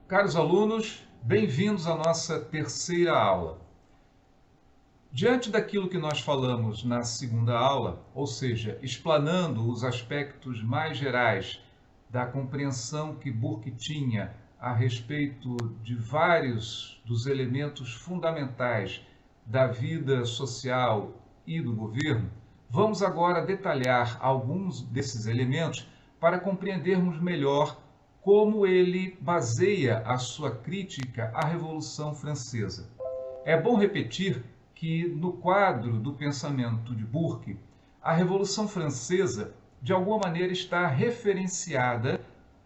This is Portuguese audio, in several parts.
Caros alunos, bem-vindos à nossa terceira aula. Diante daquilo que nós falamos na segunda aula, ou seja, explanando os aspectos mais gerais da compreensão que Burke tinha a respeito de vários dos elementos fundamentais da vida social e do governo, vamos agora detalhar alguns desses elementos para compreendermos melhor como ele baseia a sua crítica à Revolução Francesa. É bom repetir que, no quadro do pensamento de Burke, a Revolução Francesa, de alguma maneira, está referenciada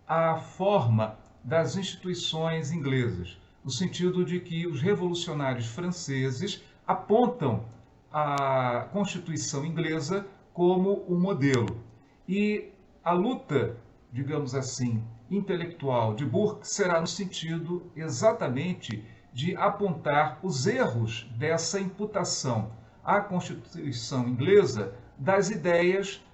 à forma das instituições inglesas, no sentido de que os revolucionários franceses apontam a Constituição inglesa como um modelo. E a luta, digamos assim, intelectual de Burke será no sentido exatamente de apontar os erros dessa imputação à Constituição inglesa das ideias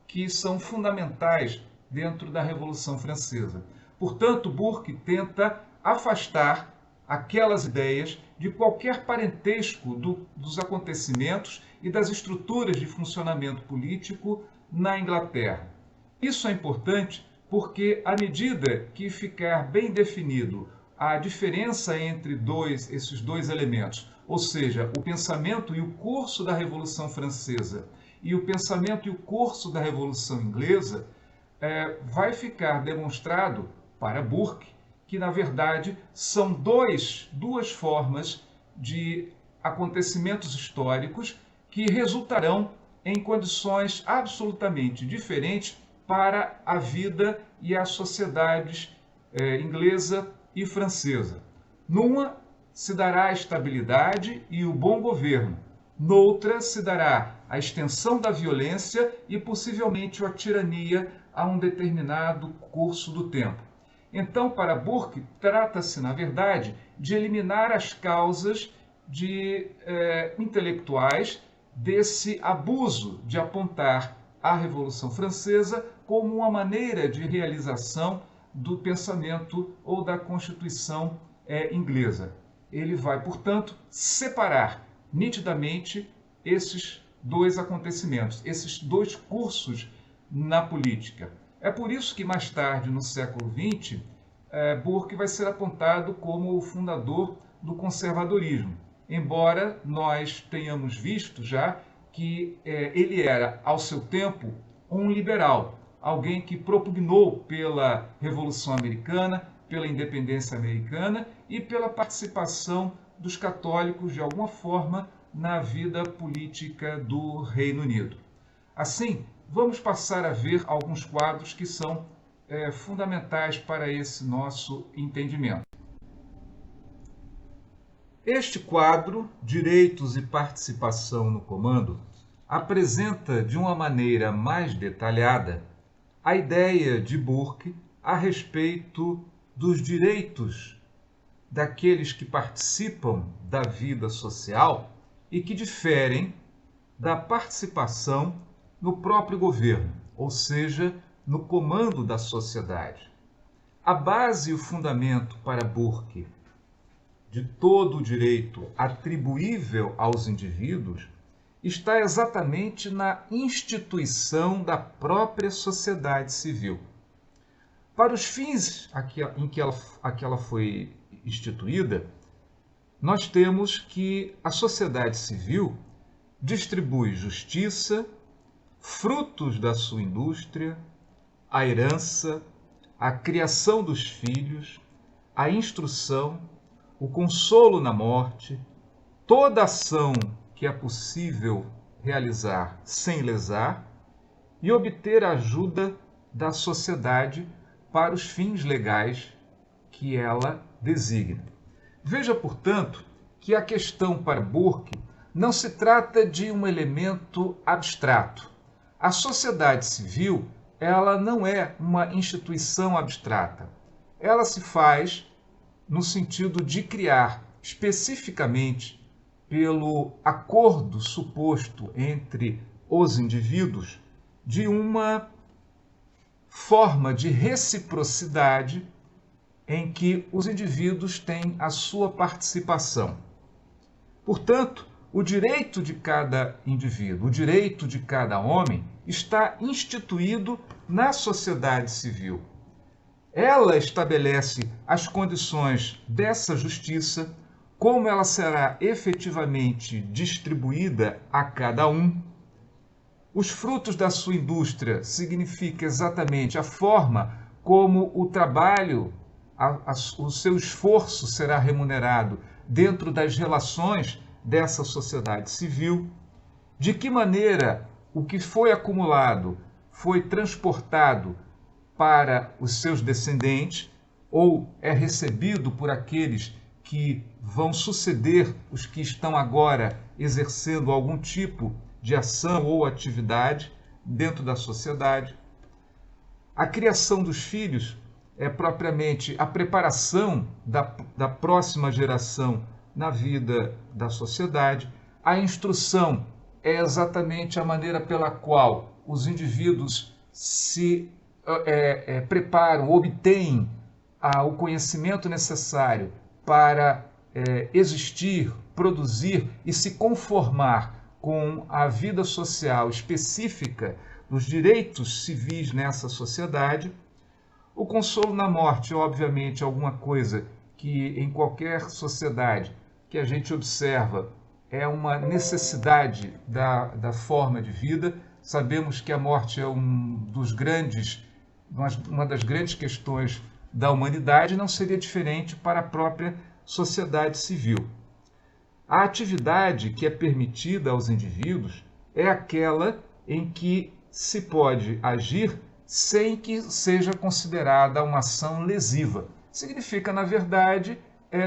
que são fundamentais dentro da Revolução Francesa. Portanto, Burke tenta afastar aquelas ideias de qualquer parentesco dos acontecimentos e das estruturas de funcionamento político na Inglaterra. Isso é importante porque, à medida que ficar bem definido a diferença entre esses dois elementos, ou seja, o pensamento e o curso da Revolução Francesa e o pensamento e o curso da Revolução Inglesa, vai ficar demonstrado para Burke que, na verdade, são duas formas de acontecimentos históricos que resultarão em condições absolutamente diferentes para a vida e as sociedades inglesa e francesa. Numa se dará a estabilidade e o bom governo, noutra se dará a extensão da violência e possivelmente a tirania a um determinado curso do tempo. Então, para Burke, trata-se, na verdade, de eliminar as causas intelectuais desse abuso de apontar a Revolução Francesa como uma maneira de realização do pensamento ou da Constituição inglesa. Ele vai, portanto, separar nitidamente esses dois acontecimentos, esses dois cursos na política. É por isso que mais tarde, no século XX, Burke vai ser apontado como o fundador do conservadorismo, embora nós tenhamos visto já que ele era, ao seu tempo, um liberal, alguém que propugnou pela Revolução Americana, pela independência americana e pela participação dos católicos, de alguma forma, na vida política do Reino Unido. Assim, vamos passar a ver alguns quadros que são fundamentais para esse nosso entendimento. Este quadro, Direitos e Participação no Comando, apresenta de uma maneira mais detalhada a ideia de Burke a respeito dos direitos daqueles que participam da vida social e que diferem da participação no próprio governo, ou seja, no comando da sociedade. A base e o fundamento para Burke de todo o direito atribuível aos indivíduos está exatamente na instituição da própria sociedade civil. Para os fins em que ela foi instituída, nós temos que a sociedade civil distribui justiça, frutos da sua indústria, a herança, a criação dos filhos, a instrução, o consolo na morte, toda ação que é possível realizar sem lesar e obter a ajuda da sociedade para os fins legais que ela designa. Veja, portanto, que a questão para Burke não se trata de um elemento abstrato. A sociedade civil, ela não é uma instituição abstrata. Ela se faz no sentido de criar especificamente pelo acordo suposto entre os indivíduos de uma forma de reciprocidade em que os indivíduos têm a sua participação. Portanto, o direito de cada indivíduo, o direito de cada homem, está instituído na sociedade civil. Ela estabelece as condições dessa justiça, como ela será efetivamente distribuída a cada um. Os frutos da sua indústria significa exatamente a forma como o trabalho, o seu esforço será remunerado dentro das relações dessa sociedade civil, de que maneira o que foi acumulado foi transportado para os seus descendentes ou é recebido por aqueles que vão suceder os que estão agora exercendo algum tipo de ação ou atividade dentro da sociedade. A criação dos filhos é propriamente a preparação da próxima geração na vida da sociedade. A instrução é exatamente a maneira pela qual os indivíduos se preparam, obtêm o conhecimento necessário para existir, produzir e se conformar com a vida social específica dos direitos civis nessa sociedade. O consolo na morte, obviamente, é alguma coisa que em qualquer sociedade que a gente observa é uma necessidade da forma de vida. Sabemos que a morte é uma das grandes questões da humanidade, não seria diferente para a própria sociedade civil. A atividade que é permitida aos indivíduos é aquela em que se pode agir sem que seja considerada uma ação lesiva. Significa, na verdade,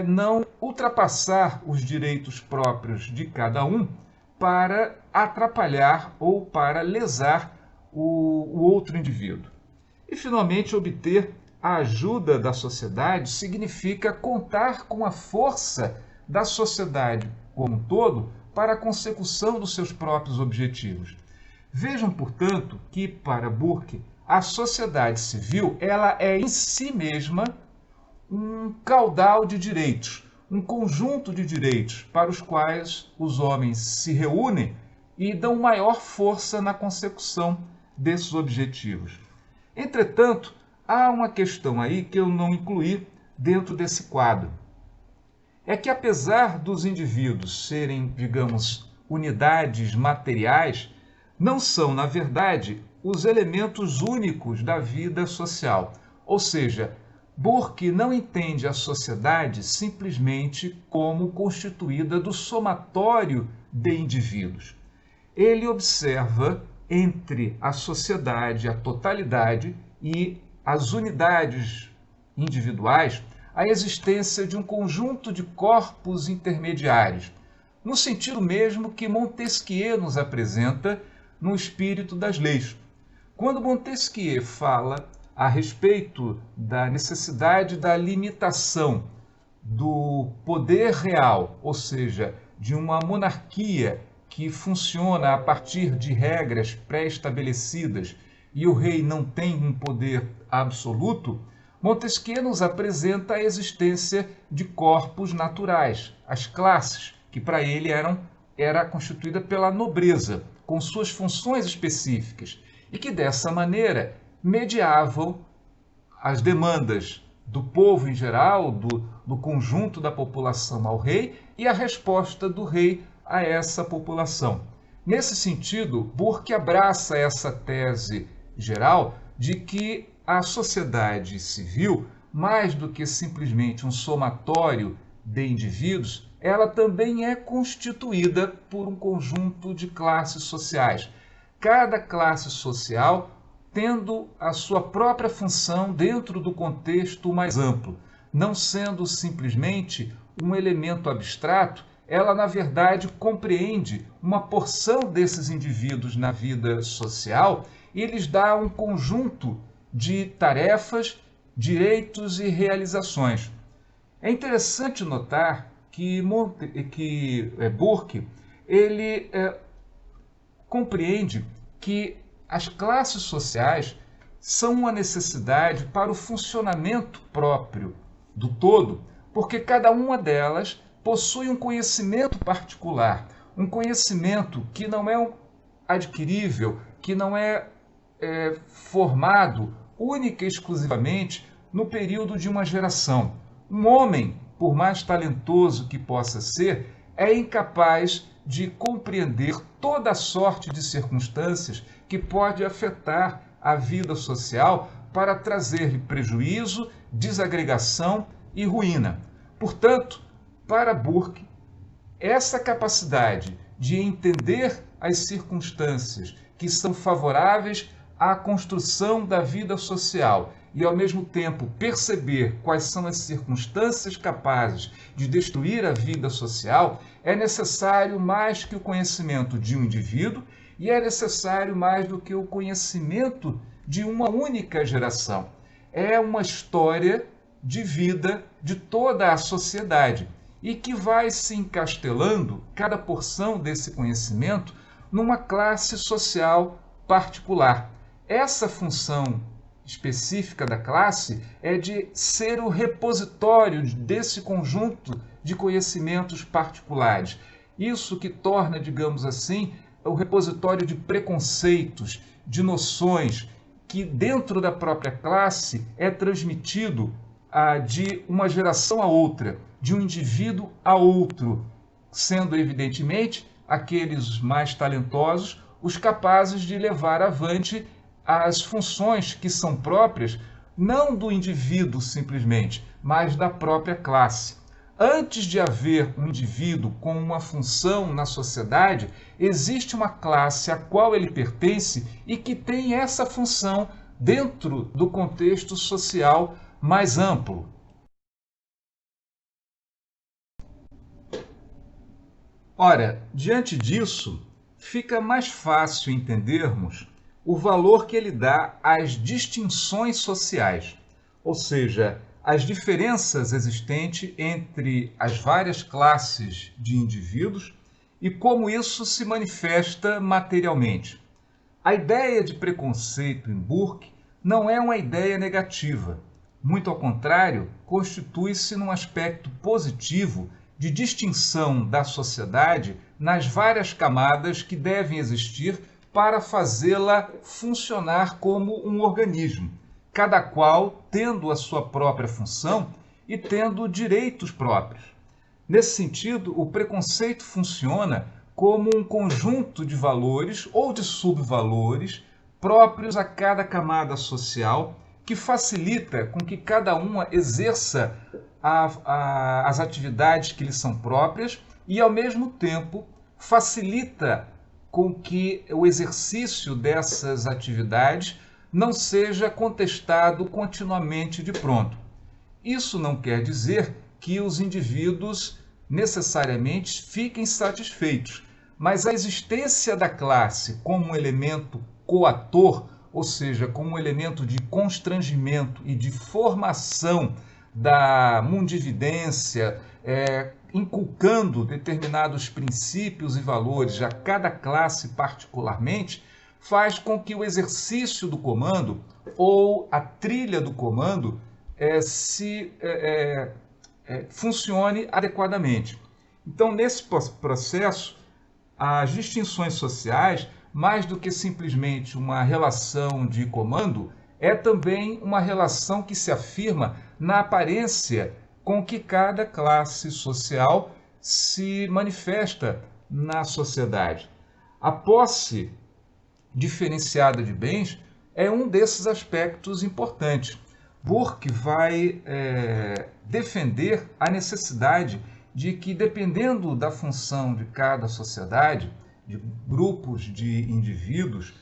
não ultrapassar os direitos próprios de cada um para atrapalhar ou para lesar o outro indivíduo. E, finalmente, obter a ajuda da sociedade significa contar com a força da sociedade como um todo para a consecução dos seus próprios objetivos. Vejam, portanto, que para Burke, a sociedade civil ela é em si mesma um caudal de direitos, um conjunto de direitos para os quais os homens se reúnem e dão maior força na consecução desses objetivos. Entretanto, há uma questão aí que eu não incluí dentro desse quadro. É que apesar dos indivíduos serem, digamos, unidades materiais, não são, na verdade, os elementos únicos da vida social. Ou seja, Burke não entende a sociedade simplesmente como constituída do somatório de indivíduos. Ele observa entre a sociedade, a totalidade e as unidades individuais a existência de um conjunto de corpos intermediários, no sentido mesmo que Montesquieu nos apresenta no Espírito das Leis. Quando Montesquieu fala a respeito da necessidade da limitação do poder real, ou seja, de uma monarquia que funciona a partir de regras pré-estabelecidas e o rei não tem um poder absoluto, Montesquieu nos apresenta a existência de corpos naturais, as classes, que para ele era constituída pela nobreza, com suas funções específicas, e que dessa maneira mediavam as demandas do povo em geral, do conjunto da população ao rei, e a resposta do rei a essa população. Nesse sentido, Burke abraça essa tese geral de que a sociedade civil, mais do que simplesmente um somatório de indivíduos, ela também é constituída por um conjunto de classes sociais. Cada classe social tendo a sua própria função dentro do contexto mais amplo, não sendo simplesmente um elemento abstrato, ela, na verdade, compreende uma porção desses indivíduos na vida social e lhes dá um conjunto de tarefas, direitos e realizações. É interessante notar que Burke ele compreende que as classes sociais são uma necessidade para o funcionamento próprio do todo, porque cada uma delas possui um conhecimento particular, um conhecimento que não é adquirível, que não é formado única e exclusivamente no período de uma geração. Um homem, por mais talentoso que possa ser, é incapaz de compreender toda a sorte de circunstâncias que pode afetar a vida social para trazer-lhe prejuízo, desagregação e ruína. Portanto, para Burke, essa capacidade de entender as circunstâncias que são favoráveis à construção da vida social e, ao mesmo tempo, perceber quais são as circunstâncias capazes de destruir a vida social, é necessário mais que o conhecimento de um indivíduo e é necessário mais do que o conhecimento de uma única geração. É uma história de vida de toda a sociedade e que vai se encastelando, cada porção desse conhecimento, numa classe social particular. Essa função específica da classe é de ser o repositório desse conjunto de conhecimentos particulares. Isso que torna, digamos assim, o repositório de preconceitos, de noções, que dentro da própria classe é transmitido de uma geração a outra, de um indivíduo a outro, sendo evidentemente aqueles mais talentosos os capazes de levar avante as funções que são próprias não do indivíduo simplesmente, mas da própria classe. Antes de haver um indivíduo com uma função na sociedade, existe uma classe a qual ele pertence e que tem essa função dentro do contexto social mais amplo. Ora, diante disso, fica mais fácil entendermos o valor que ele dá às distinções sociais, ou seja, as diferenças existentes entre as várias classes de indivíduos e como isso se manifesta materialmente. A ideia de preconceito em Burke não é uma ideia negativa. Muito ao contrário, constitui-se num aspecto positivo de distinção da sociedade nas várias camadas que devem existir para fazê-la funcionar como um organismo, cada qual tendo a sua própria função e tendo direitos próprios. Nesse sentido, o preconceito funciona como um conjunto de valores ou de subvalores próprios a cada camada social que facilita com que cada uma exerça as atividades que lhe são próprias e, ao mesmo tempo, facilita com que o exercício dessas atividades não seja contestado continuamente de pronto. Isso não quer dizer que os indivíduos necessariamente fiquem satisfeitos, mas a existência da classe como um elemento coator, ou seja, como um elemento de constrangimento e de formação da mundividência, inculcando determinados princípios e valores a cada classe particularmente, faz com que o exercício do comando ou a trilha do comando funcione adequadamente. Então, nesse processo, as distinções sociais, mais do que simplesmente uma relação de comando, é também uma relação que se afirma na aparência com que cada classe social se manifesta na sociedade. A posse diferenciada de bens é um desses aspectos importantes. Burke vai defender a necessidade de que, dependendo da função de cada sociedade, de grupos de indivíduos,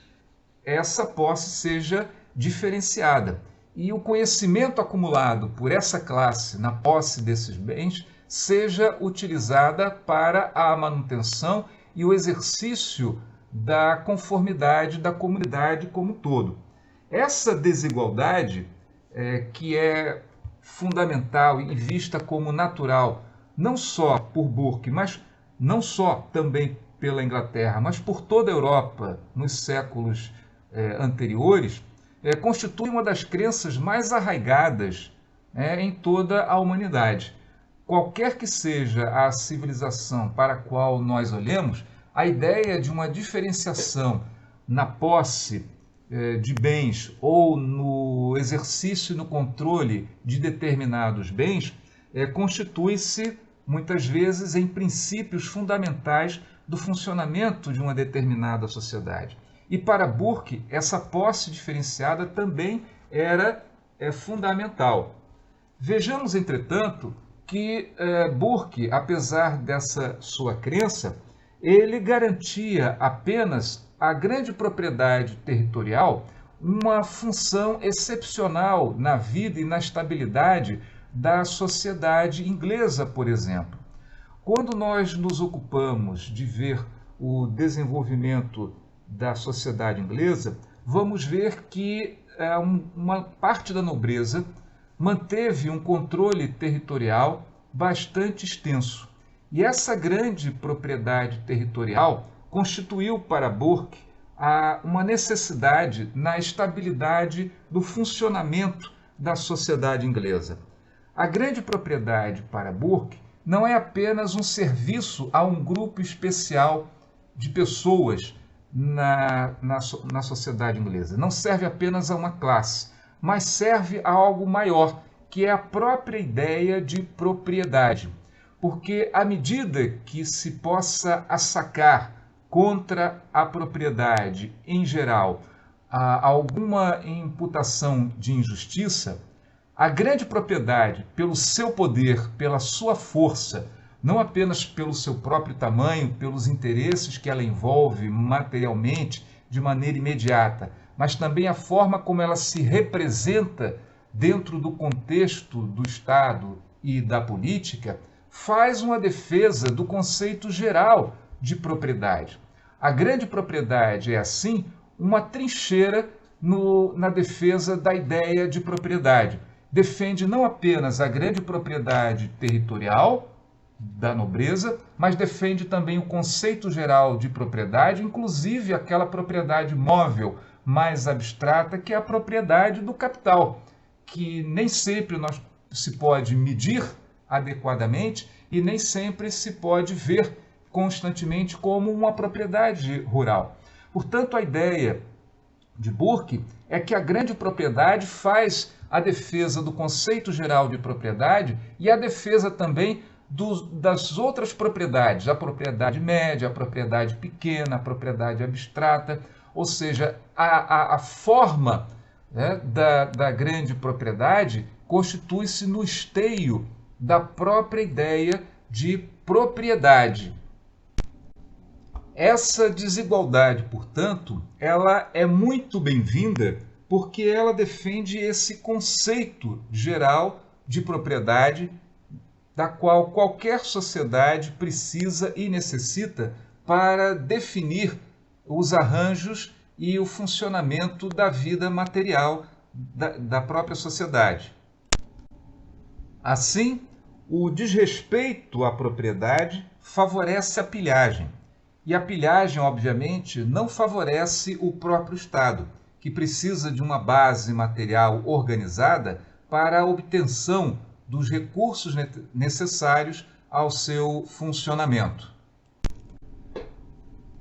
essa posse seja diferenciada. E o conhecimento acumulado por essa classe na posse desses bens seja utilizada para a manutenção e o exercício da conformidade da comunidade como um todo. Essa desigualdade, que é fundamental e vista como natural, não só por Burke, mas não só também pela Inglaterra, mas por toda a Europa nos séculos anteriores, constitui uma das crenças mais arraigadas em toda a humanidade. Qualquer que seja a civilização para a qual nós olhemos, a ideia de uma diferenciação na posse de bens ou no exercício e no controle de determinados bens constitui-se muitas vezes em princípios fundamentais do funcionamento de uma determinada sociedade. E para Burke, essa posse diferenciada também era fundamental. Vejamos, entretanto, que Burke, apesar dessa sua crença, ele garantia apenas à grande propriedade territorial uma função excepcional na vida e na estabilidade da sociedade inglesa, por exemplo. Quando nós nos ocupamos de ver o desenvolvimento da sociedade inglesa, vamos ver que uma parte da nobreza manteve um controle territorial bastante extenso. E essa grande propriedade territorial constituiu para Burke uma necessidade na estabilidade do funcionamento da sociedade inglesa. A grande propriedade para Burke não é apenas um serviço a um grupo especial de pessoas na sociedade inglesa. Não serve apenas a uma classe, mas serve a algo maior, que é a própria ideia de propriedade. Porque à medida que se possa assacar contra a propriedade em geral alguma imputação de injustiça, a grande propriedade, pelo seu poder, pela sua força, não apenas pelo seu próprio tamanho, pelos interesses que ela envolve materialmente, de maneira imediata, mas também a forma como ela se representa dentro do contexto do Estado e da política, faz uma defesa do conceito geral de propriedade. A grande propriedade é, assim, uma trincheira na defesa da ideia de propriedade. Defende não apenas a grande propriedade territorial da nobreza, mas defende também o conceito geral de propriedade, inclusive aquela propriedade móvel mais abstrata, que é a propriedade do capital, que nem sempre se pode medir adequadamente e nem sempre se pode ver constantemente como uma propriedade rural. Portanto, a ideia de Burke é que a grande propriedade faz a defesa do conceito geral de propriedade e a defesa também das outras propriedades, a propriedade média, a propriedade pequena, a propriedade abstrata, ou seja, a forma da grande propriedade constitui-se no esteio da própria ideia de propriedade. Essa desigualdade, portanto, ela é muito bem-vinda porque ela defende esse conceito geral de propriedade da qual qualquer sociedade precisa e necessita para definir os arranjos e o funcionamento da vida material da própria sociedade. Assim, o desrespeito à propriedade favorece a pilhagem. E a pilhagem, obviamente, não favorece o próprio Estado, que precisa de uma base material organizada para a obtenção dos recursos necessários ao seu funcionamento.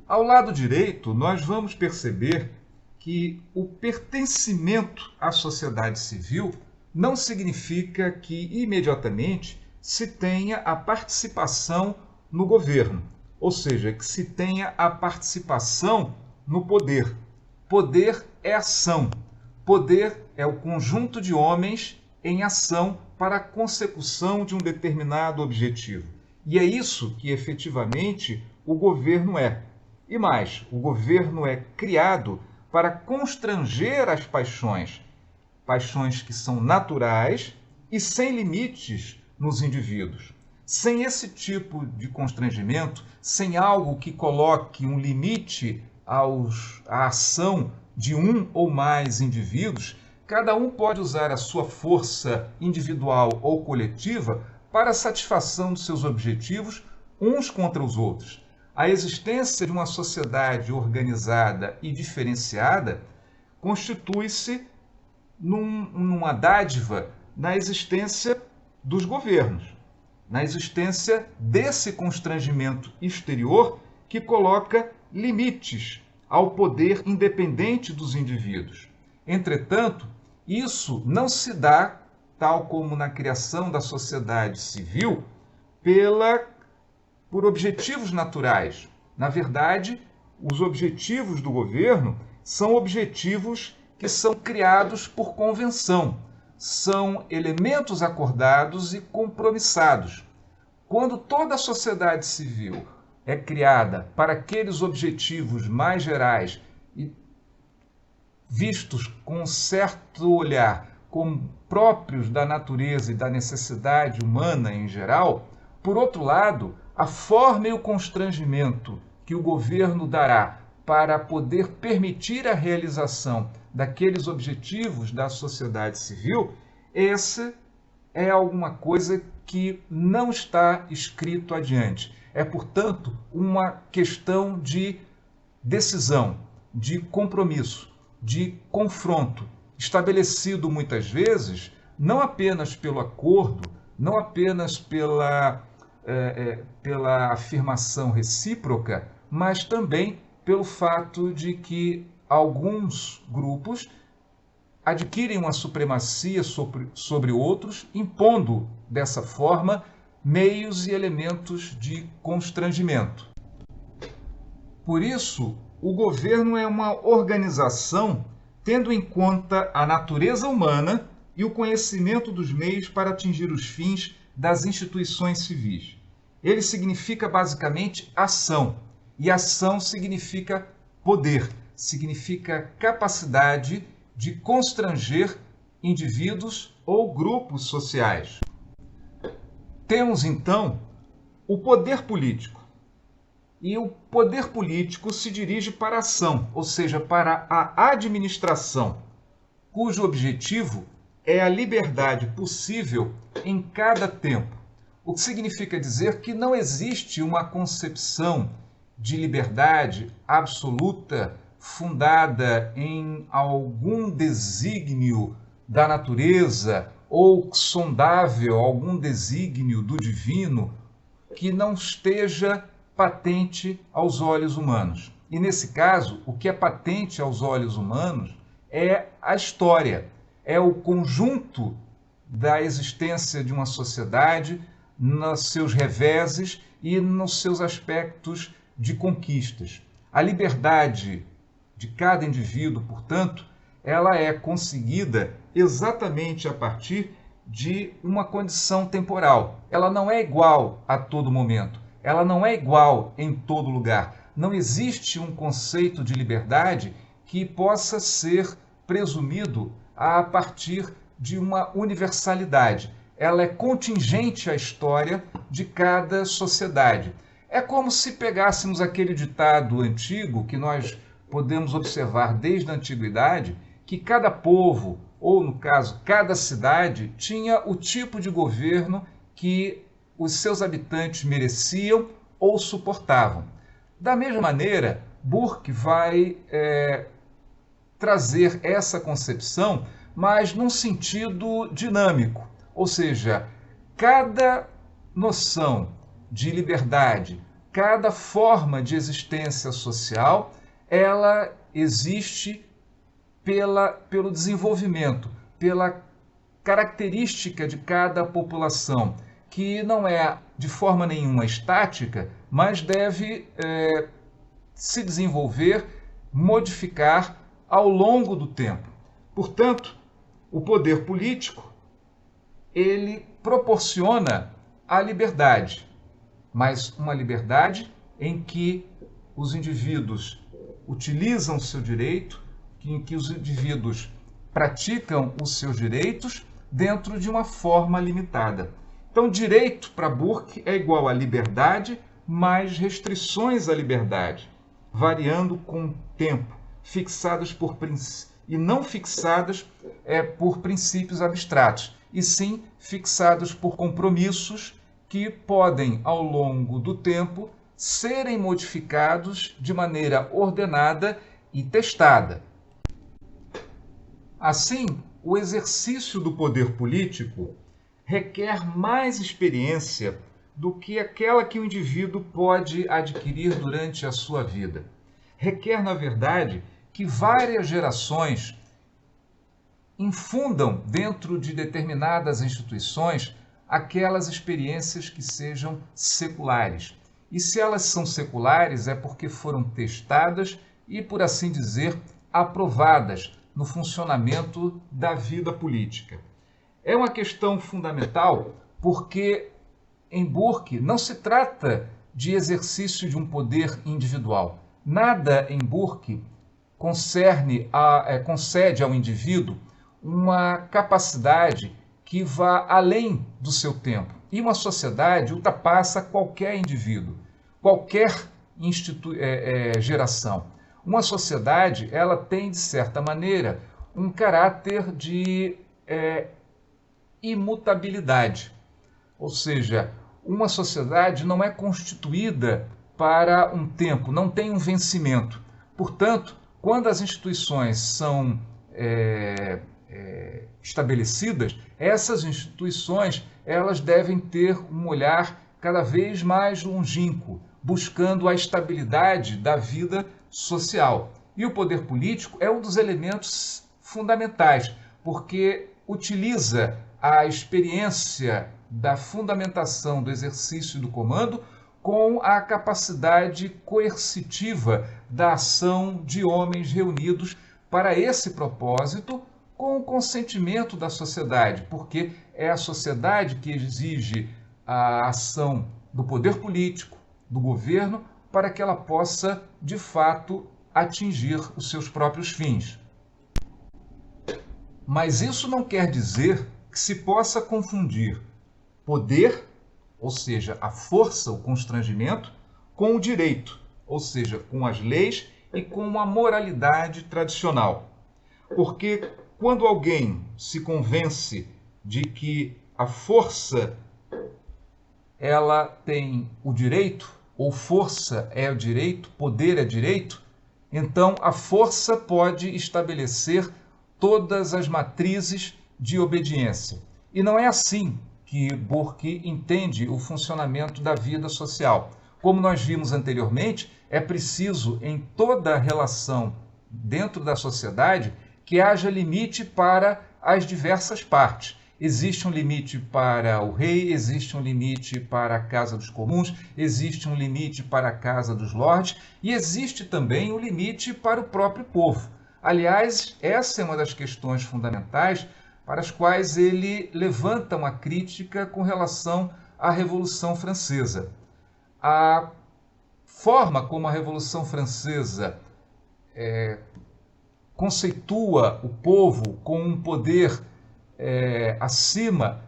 Ao lado direito, nós vamos perceber que o pertencimento à sociedade civil não significa que imediatamente se tenha a participação no governo, ou seja, que se tenha a participação no poder. Poder é ação. Poder é o conjunto de homens em ação para a consecução de um determinado objetivo. E é isso que efetivamente o governo é. E mais, o governo é criado para constranger as paixões, paixões que são naturais e sem limites nos indivíduos. Sem esse tipo de constrangimento, sem algo que coloque um limite à ação de um ou mais indivíduos, cada um pode usar a sua força individual ou coletiva para a satisfação dos seus objetivos uns contra os outros. A existência de uma sociedade organizada e diferenciada constitui-se numa dádiva na existência dos governos, na existência desse constrangimento exterior que coloca limites ao poder independente dos indivíduos. Entretanto, isso não se dá, tal como na criação da sociedade civil, por objetivos naturais. Na verdade, os objetivos do governo são objetivos que são criados por convenção, são elementos acordados e compromissados. Quando toda a sociedade civil é criada para aqueles objetivos mais gerais e vistos com um certo olhar como próprios da natureza e da necessidade humana em geral, por outro lado, a forma e o constrangimento que o governo dará para poder permitir a realização daqueles objetivos da sociedade civil, essa é alguma coisa que não está escrito adiante. É, portanto, uma questão de decisão, de compromisso, de confronto, estabelecido muitas vezes não apenas pelo acordo, não apenas pela afirmação recíproca, mas também pelo fato de que alguns grupos adquirem uma supremacia sobre outros, impondo dessa forma meios e elementos de constrangimento. Por isso, o governo é uma organização tendo em conta a natureza humana e o conhecimento dos meios para atingir os fins das instituições civis. Ele significa basicamente ação, e ação significa poder, significa capacidade de constranger indivíduos ou grupos sociais. Temos, então, o poder político. E o poder político se dirige para a ação, ou seja, para a administração, cujo objetivo é a liberdade possível em cada tempo. O que significa dizer que não existe uma concepção de liberdade absoluta fundada em algum desígnio da natureza ou sondável, algum desígnio do divino que não esteja patente aos olhos humanos. E nesse caso, o que é patente aos olhos humanos é a história, é o conjunto da existência de uma sociedade, nos seus reveses e nos seus aspectos de conquistas. A liberdade de cada indivíduo, portanto, ela é conseguida exatamente a partir de uma condição temporal. Ela não é igual a todo momento. Ela não é igual em todo lugar. Não existe um conceito de liberdade que possa ser presumido a partir de uma universalidade. Ela é contingente à história de cada sociedade. É como se pegássemos aquele ditado antigo que nós podemos observar desde a antiguidade, que cada povo, ou no caso, cada cidade, tinha o tipo de governo que os seus habitantes mereciam ou suportavam. Da mesma maneira, Burke vai trazer essa concepção, mas num sentido dinâmico, ou seja, cada noção de liberdade, cada forma de existência social, ela existe pelo desenvolvimento, pela característica de cada população, que não é de forma nenhuma estática, mas deve se desenvolver, modificar ao longo do tempo. Portanto, o poder político, ele proporciona a liberdade, mas uma liberdade em que os indivíduos utilizam o seu direito, em que os indivíduos praticam os seus direitos dentro de uma forma limitada. Então, direito para Burke é igual a liberdade mais restrições à liberdade, variando com o tempo, fixadas e não fixadas por princípios abstratos, e sim fixados por compromissos que podem, ao longo do tempo, serem modificados de maneira ordenada e testada. Assim, o exercício do poder político requer mais experiência do que aquela que o indivíduo pode adquirir durante a sua vida. Requer, na verdade, que várias gerações infundam dentro de determinadas instituições aquelas experiências que sejam seculares. E se elas são seculares, é porque foram testadas e, por assim dizer, aprovadas no funcionamento da vida política. É uma questão fundamental porque, em Burke, não se trata de exercício de um poder individual. Nada em Burke concede ao indivíduo uma capacidade que vá além do seu tempo. E uma sociedade ultrapassa qualquer indivíduo, qualquer geração. Uma sociedade, ela tem, de certa maneira, um caráter de imutabilidade. Ou seja, uma sociedade não é constituída para um tempo, não tem um vencimento. Portanto, quando as instituições são estabelecidas, essas instituições elas devem ter um olhar cada vez mais longínquo, buscando a estabilidade da vida social. E o poder político é um dos elementos fundamentais, porque utiliza a experiência da fundamentação do exercício do comando com a capacidade coercitiva da ação de homens reunidos para esse propósito, com o consentimento da sociedade, porque é a sociedade que exige a ação do poder político, do governo, para que ela possa, de fato, atingir os seus próprios fins. Mas isso não quer dizer que se possa confundir poder, ou seja, a força, o constrangimento, com o direito, ou seja, com as leis e com a moralidade tradicional. Porque quando alguém se convence de que a força ela tem o direito, ou força é o direito, poder é direito, então a força pode estabelecer todas as matrizes de obediência. E não é assim que Burke entende o funcionamento da vida social. Como nós vimos anteriormente, é preciso, em toda relação dentro da sociedade, que haja limite para as diversas partes. Existe um limite para o rei, existe um limite para a Casa dos Comuns, existe um limite para a Casa dos Lordes e existe também um limite para o próprio povo. Aliás, essa é uma das questões fundamentais para as quais ele levanta uma crítica com relação à Revolução Francesa. A forma como a Revolução Francesa conceitua o povo com um poder acima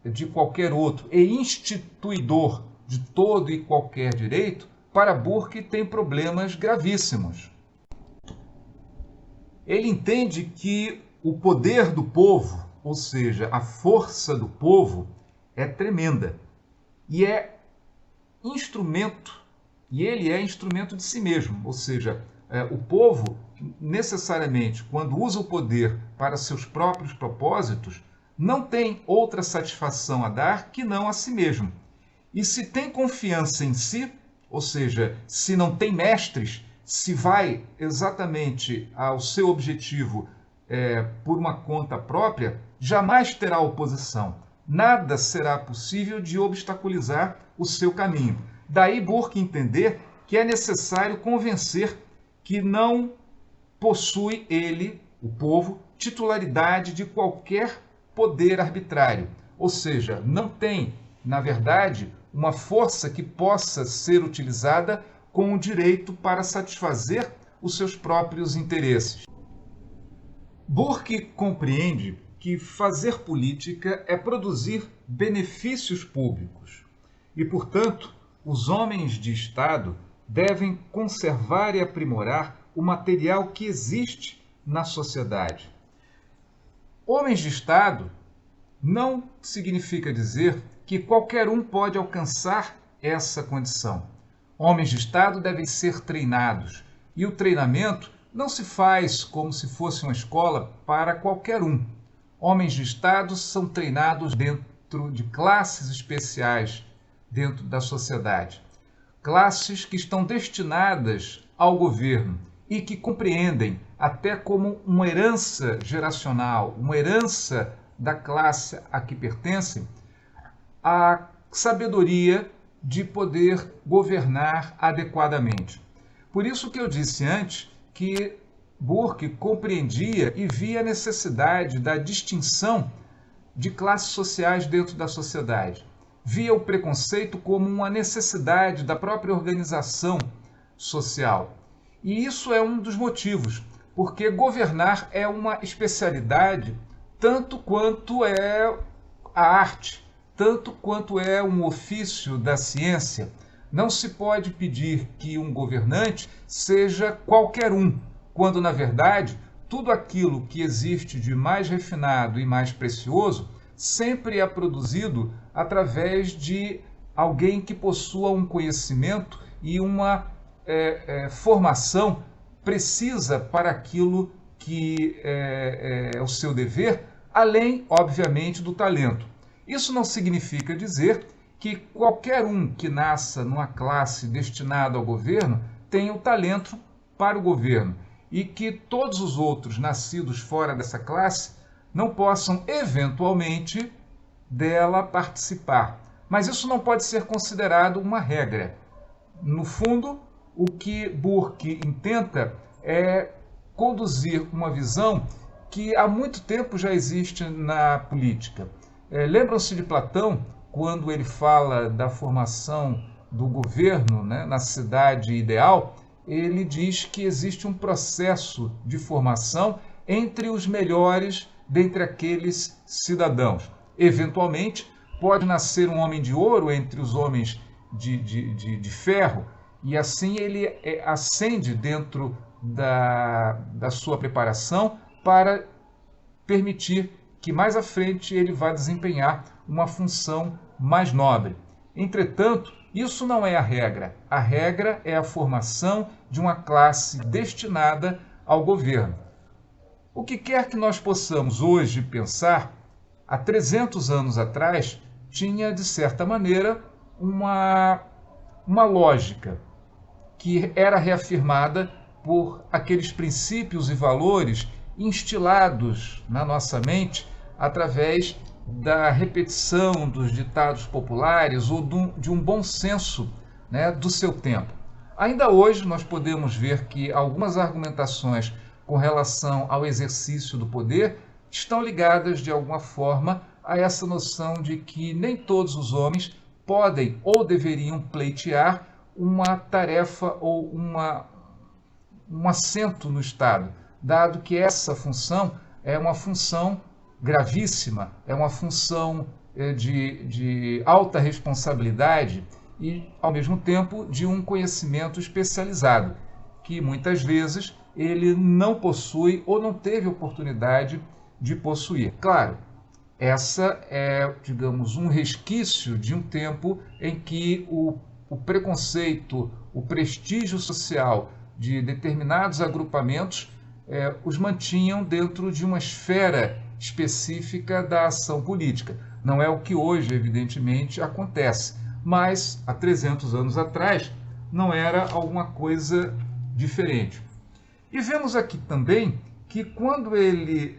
de qualquer outro e instituidor de todo e qualquer direito, para Burke tem problemas gravíssimos. Ele entende que o poder do povo, ou seja, a força do povo, é tremenda e é instrumento, e ele é instrumento de si mesmo, ou seja, o povo necessariamente, quando usa o poder para seus próprios propósitos, não tem outra satisfação a dar que não a si mesmo. E se tem confiança em si, ou seja, se não tem mestres, se vai exatamente ao seu objetivo por uma conta própria, jamais terá oposição. Nada será possível de obstaculizar o seu caminho. Daí Burke entender que é necessário convencer que não possui ele, o povo, titularidade de qualquer poder arbitrário. Ou seja, não tem, na verdade, uma força que possa ser utilizada com o direito para satisfazer os seus próprios interesses. Burke compreende que fazer política é produzir benefícios públicos e, portanto, os homens de Estado devem conservar e aprimorar o material que existe na sociedade. Homens de Estado não significa dizer que qualquer um pode alcançar essa condição. Homens de Estado devem ser treinados, e o treinamento não se faz como se fosse uma escola para qualquer um. homens de Estado são treinados dentro de classes especiais dentro da sociedade. Classes que estão destinadas ao governo e que compreendem até como uma herança geracional, uma herança da classe a que pertencem, a sabedoria de poder governar adequadamente. Por isso que eu disse antes que Burke compreendia e via a necessidade da distinção de classes sociais dentro da sociedade. Via o preconceito como uma necessidade da própria organização social. E isso é um dos motivos, porque governar é uma especialidade tanto quanto é a arte, tanto quanto é um ofício da ciência. Não se pode pedir que um governante seja qualquer um, quando, na verdade, tudo aquilo que existe de mais refinado e mais precioso sempre é produzido através de alguém que possua um conhecimento e uma formação precisa para aquilo que é o seu dever, além, obviamente, do talento. Isso não significa dizer que qualquer um que nasça numa classe destinada ao governo tenha o talento para o governo e que todos os outros nascidos fora dessa classe não possam, eventualmente, dela participar. Mas isso não pode ser considerado uma regra. No fundo, o que Burke intenta é conduzir uma visão que há muito tempo já existe na política. Lembram-se de Platão, quando ele fala da formação do governo, né, na cidade ideal, ele diz que existe um processo de formação entre os melhores dentre aqueles cidadãos. Eventualmente, pode nascer um homem de ouro entre os homens de ferro, e assim ele ascende dentro da sua preparação para permitir que mais à frente ele vá desempenhar uma função mais nobre. Entretanto, isso não é a regra. A regra é a formação de uma classe destinada ao governo. O que quer que nós possamos hoje pensar, há 300 anos atrás, tinha, de certa maneira, uma lógica que era reafirmada por aqueles princípios e valores instilados na nossa mente através da repetição dos ditados populares ou de um bom senso, né, do seu tempo. Ainda hoje nós podemos ver que algumas argumentações com relação ao exercício do poder estão ligadas de alguma forma a essa noção de que nem todos os homens podem ou deveriam pleitear uma tarefa ou um assento no Estado, dado que essa função é uma função gravíssima, é uma função de alta responsabilidade e, ao mesmo tempo, de um conhecimento especializado, que muitas vezes ele não possui ou não teve oportunidade de possuir. Claro, essa é, digamos, um resquício de um tempo em que o preconceito, o prestígio social de determinados agrupamentos os mantinham dentro de uma esfera específica da ação política. Não é o que hoje, evidentemente, acontece, mas há 300 anos atrás não era alguma coisa diferente. E vemos aqui também que quando ele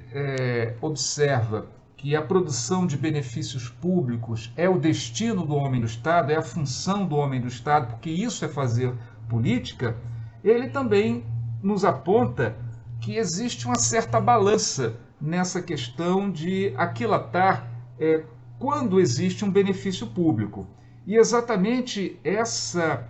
observa que a produção de benefícios públicos é o destino do homem do Estado, é a função do homem do Estado, porque isso é fazer política, ele também nos aponta que existe uma certa balança nessa questão de aquilatar quando existe um benefício público. E exatamente essa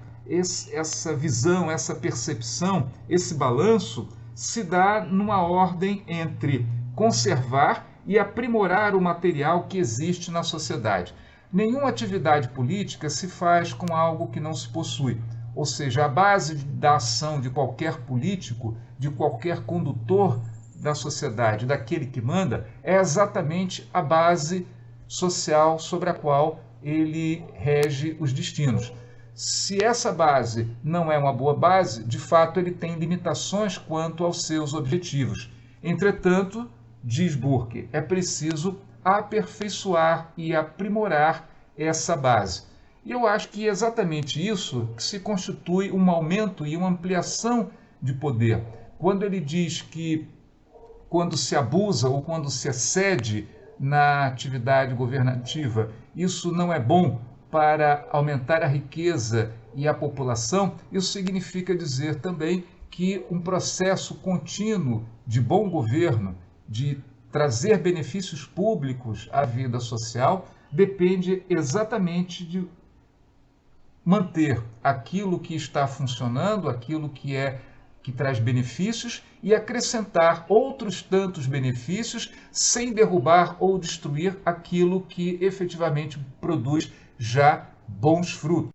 visão, essa percepção, esse balanço se dá numa ordem entre conservar e aprimorar o material que existe na sociedade. Nenhuma atividade política se faz com algo que não se possui. Ou seja, a base da ação de qualquer político, de qualquer condutor da sociedade, daquele que manda, é exatamente a base social sobre a qual ele rege os destinos. Se essa base não é uma boa base, de fato ele tem limitações quanto aos seus objetivos. Entretanto, diz Burke, é preciso aperfeiçoar e aprimorar essa base. E eu acho que é exatamente isso que se constitui um aumento e uma ampliação de poder. Quando ele diz que quando se abusa ou quando se excede na atividade governativa, isso não é bom para aumentar a riqueza e a população, isso significa dizer também que um processo contínuo de bom governo, de trazer benefícios públicos à vida social, depende exatamente de manter aquilo que está funcionando, aquilo que traz benefícios e acrescentar outros tantos benefícios sem derrubar ou destruir aquilo que efetivamente produz já bons frutos.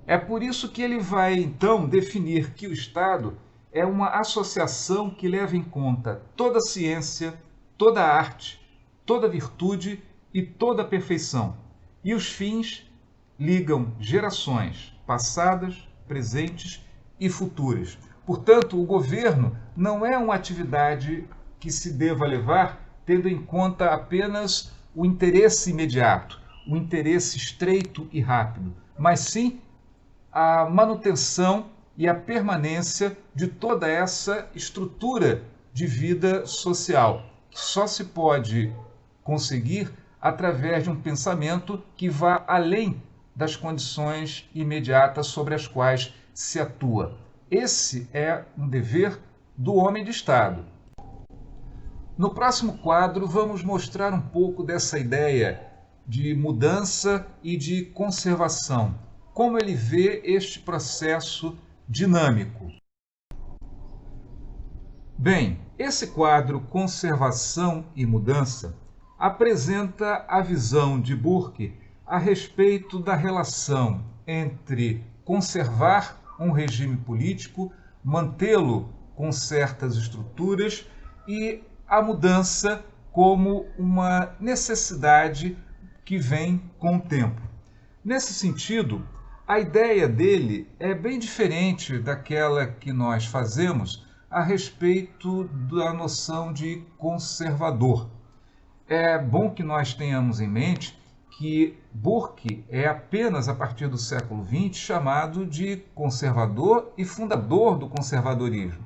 É por isso que ele vai, então, definir que o Estado é uma associação que leva em conta toda a ciência, toda a arte, toda a virtude e toda a perfeição. E os fins ligam gerações passadas, presentes e futuras. Portanto, o governo não é uma atividade que se deva levar tendo em conta apenas o interesse imediato, o interesse estreito e rápido, mas sim a manutenção e a permanência de toda essa estrutura de vida social, que só se pode conseguir através de um pensamento que vá além das condições imediatas sobre as quais se atua. Esse é um dever do homem de Estado. No próximo quadro, vamos mostrar um pouco dessa ideia de mudança e de conservação, como ele vê este processo dinâmico. Bem, esse quadro Conservação e Mudança apresenta a visão de Burke a respeito da relação entre conservar um regime político, mantê-lo com certas estruturas e a mudança como uma necessidade que vem com o tempo. Nesse sentido, a ideia dele é bem diferente daquela que nós fazemos a respeito da noção de conservador. É bom que nós tenhamos em mente que Burke é apenas a partir do século XX chamado de conservador e fundador do conservadorismo.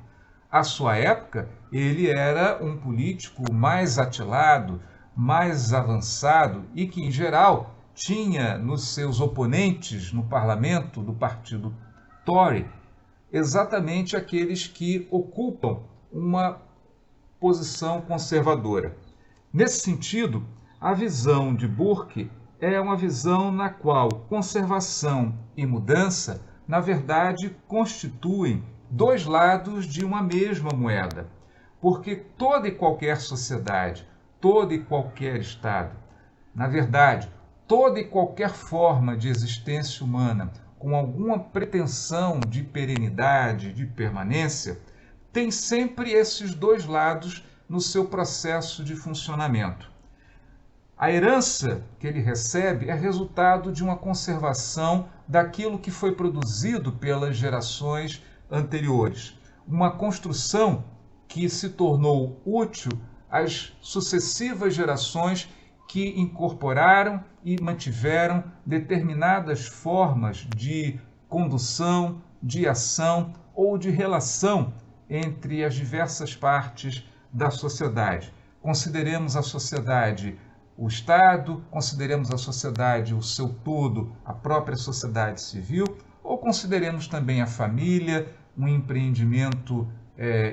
À sua época, ele era um político mais atilado, mais avançado e que, em geral, tinha nos seus oponentes no parlamento do partido Tory exatamente aqueles que ocupam uma posição conservadora. Nesse sentido, a visão de Burke é uma visão na qual conservação e mudança, na verdade, constituem dois lados de uma mesma moeda, porque toda e qualquer sociedade, todo e qualquer Estado, na verdade, toda e qualquer forma de existência humana com alguma pretensão de perenidade, de permanência, tem sempre esses dois lados no seu processo de funcionamento. A herança que ele recebe é resultado de uma conservação daquilo que foi produzido pelas gerações anteriores, uma construção que se tornou útil às sucessivas gerações que incorporaram e mantiveram determinadas formas de condução, de ação ou de relação entre as diversas partes da sociedade. Consideremos a sociedade o Estado, consideremos a sociedade o seu todo, a própria sociedade civil, ou consideremos também a família, um empreendimento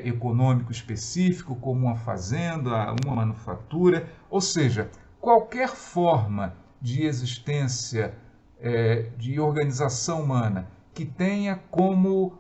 econômico específico, como uma fazenda, uma manufatura, ou seja, qualquer forma de existência, de organização humana que tenha como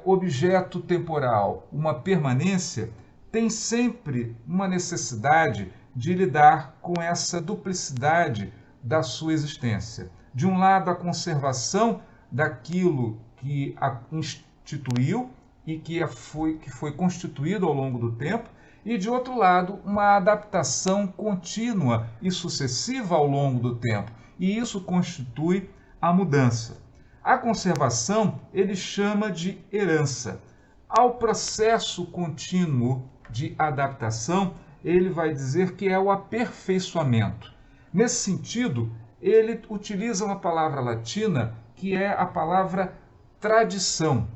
objeto temporal uma permanência, tem sempre uma necessidade de lidar com essa duplicidade da sua existência. De um lado, a conservação daquilo que a instituiu e que foi constituído ao longo do tempo, e, de outro lado, uma adaptação contínua e sucessiva ao longo do tempo, e isso constitui a mudança. A conservação ele chama de herança. Ao processo contínuo de adaptação, ele vai dizer que é o aperfeiçoamento. Nesse sentido, ele utiliza uma palavra latina que é a palavra tradição.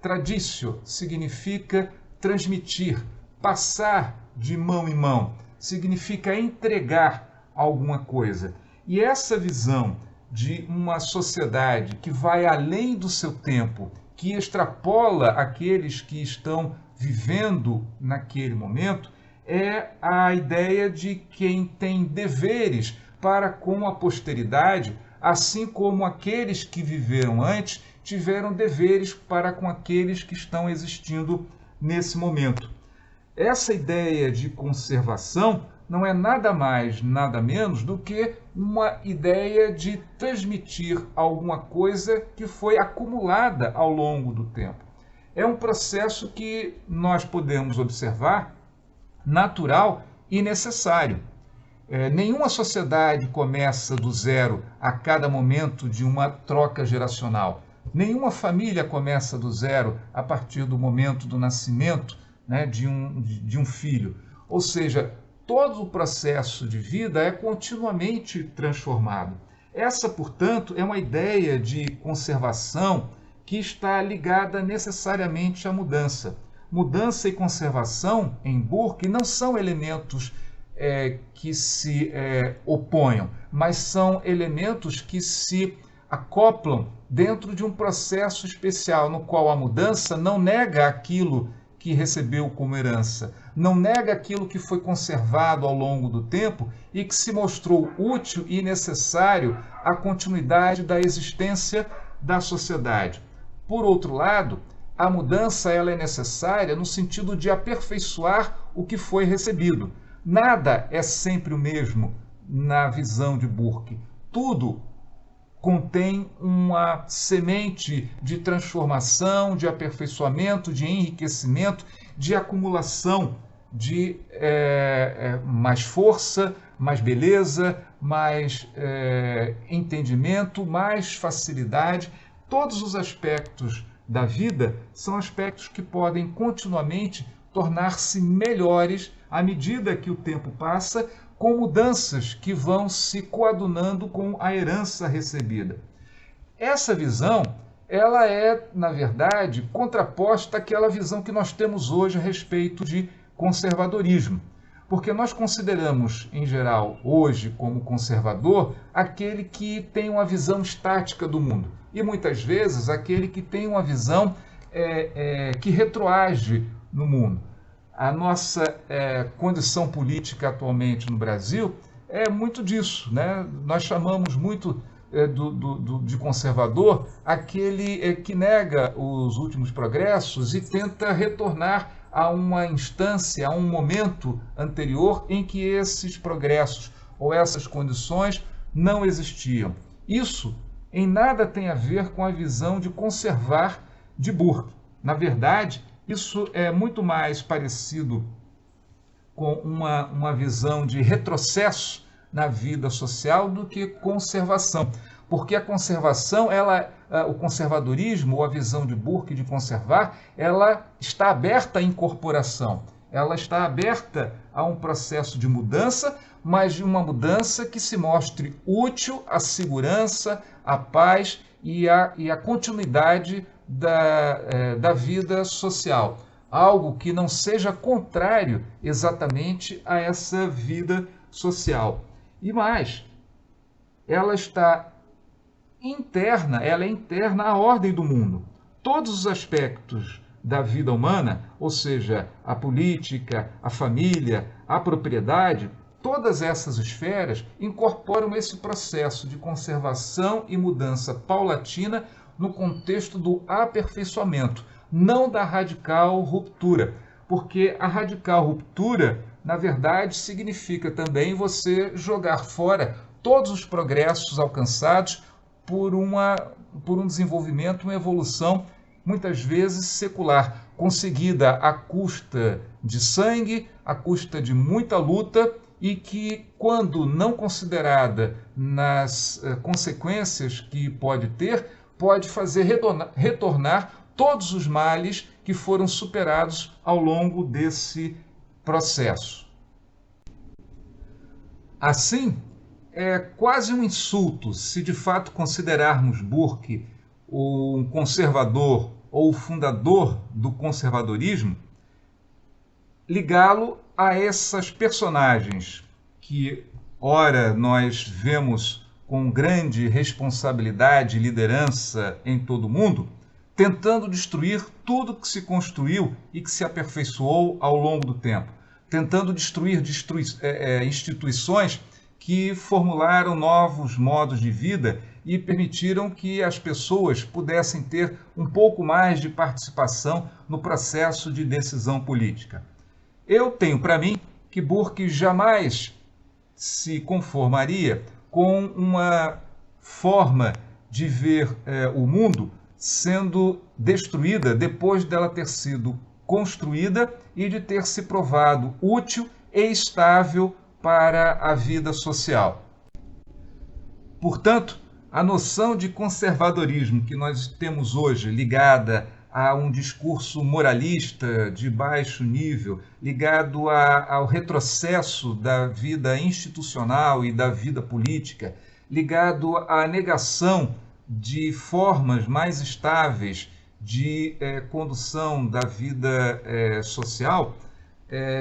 Traditio significa transmitir, passar de mão em mão, significa entregar alguma coisa. E essa visão de uma sociedade que vai além do seu tempo, que extrapola aqueles que estão vivendo naquele momento, é a ideia de quem tem deveres para com a posteridade, assim como aqueles que viveram antes tiveram deveres para com aqueles que estão existindo nesse momento. Essa ideia de conservação não é nada mais, nada menos do que uma ideia de transmitir alguma coisa que foi acumulada ao longo do tempo. É um processo que nós podemos observar natural e necessário. Nenhuma sociedade começa do zero a cada momento de uma troca geracional. Nenhuma família começa do zero a partir do momento do nascimento, né, de um filho. Ou seja, todo o processo de vida é continuamente transformado. Essa, portanto, é uma ideia de conservação que está ligada necessariamente à mudança. Mudança e conservação, em Burke, não são elementos que se oponham, mas são elementos que se acoplam dentro de um processo especial, no qual a mudança não nega aquilo que recebeu como herança, não nega aquilo que foi conservado ao longo do tempo e que se mostrou útil e necessário à continuidade da existência da sociedade. Por outro lado, a mudança ela é necessária no sentido de aperfeiçoar o que foi recebido. Nada é sempre o mesmo na visão de Burke. Tudo contém uma semente de transformação, de aperfeiçoamento, de enriquecimento, de acumulação de mais força, mais beleza, mais entendimento, mais facilidade. Todos os aspectos da vida são aspectos que podem continuamente tornar-se melhores à medida que o tempo passa, com mudanças que vão se coadunando com a herança recebida. Essa visão, ela é, na verdade, contraposta àquela visão que nós temos hoje a respeito de conservadorismo. Porque nós consideramos, em geral, hoje, como conservador, aquele que tem uma visão estática do mundo. E, muitas vezes, aquele que tem uma visão que retroage no mundo. A nossa condição política atualmente no Brasil é muito disso, né? Nós chamamos muito de conservador aquele que nega os últimos progressos e tenta retornar a uma instância, a um momento anterior em que esses progressos ou essas condições não existiam. Isso em nada tem a ver com a visão de conservar de Burke. Na verdade, isso é muito mais parecido com uma visão de retrocesso na vida social do que conservação. Porque a conservação, o conservadorismo, ou a visão de Burke de conservar, ela está aberta à incorporação. Ela está aberta a um processo de mudança, mas de uma mudança que se mostre útil à segurança, à paz e à continuidade da vida social. Algo que não seja contrário exatamente a essa vida social. E mais, ela é interna à ordem do mundo. Todos os aspectos da vida humana, ou seja, a política, a família, a propriedade, todas essas esferas incorporam esse processo de conservação e mudança paulatina no contexto do aperfeiçoamento, não da radical ruptura, porque a radical ruptura, na verdade, significa também você jogar fora todos os progressos alcançados por um desenvolvimento, uma evolução, muitas vezes secular, conseguida à custa de sangue, à custa de muita luta, e que, quando não considerada nas consequências que pode ter, pode fazer retornar todos os males que foram superados ao longo desse processo. Assim, é quase um insulto se de fato considerarmos Burke um conservador ou o fundador do conservadorismo, ligá-lo a essas personagens que, ora, nós vemos com grande responsabilidade e liderança em todo o mundo, tentando destruir tudo que se construiu e que se aperfeiçoou ao longo do tempo, tentando destruir instituições que formularam novos modos de vida e permitiram que as pessoas pudessem ter um pouco mais de participação no processo de decisão política. Eu tenho para mim que Burke jamais se conformaria com uma forma de ver o mundo sendo destruída depois dela ter sido construída e de ter se provado útil e estável para a vida social. Portanto, a noção de conservadorismo que nós temos hoje, ligada a um discurso moralista de baixo nível, ligado ao retrocesso da vida institucional e da vida política, ligado à negação de formas mais estáveis de condução da vida social,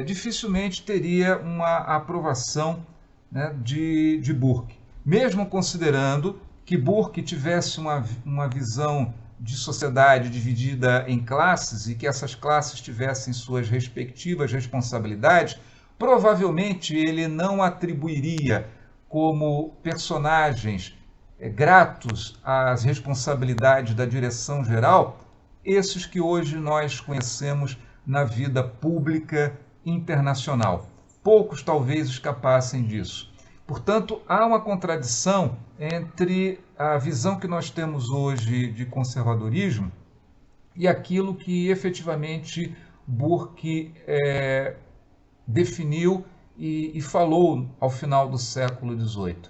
dificilmente teria uma aprovação, né, de Burke. Mesmo considerando que Burke tivesse uma visão de sociedade dividida em classes e que essas classes tivessem suas respectivas responsabilidades, provavelmente ele não atribuiria como personagens gratos às responsabilidades da direção geral esses que hoje nós conhecemos na vida pública internacional. Poucos talvez escapassem disso. Portanto, há uma contradição entre a visão que nós temos hoje de conservadorismo e aquilo que efetivamente Burke definiu e falou ao final do século XVIII.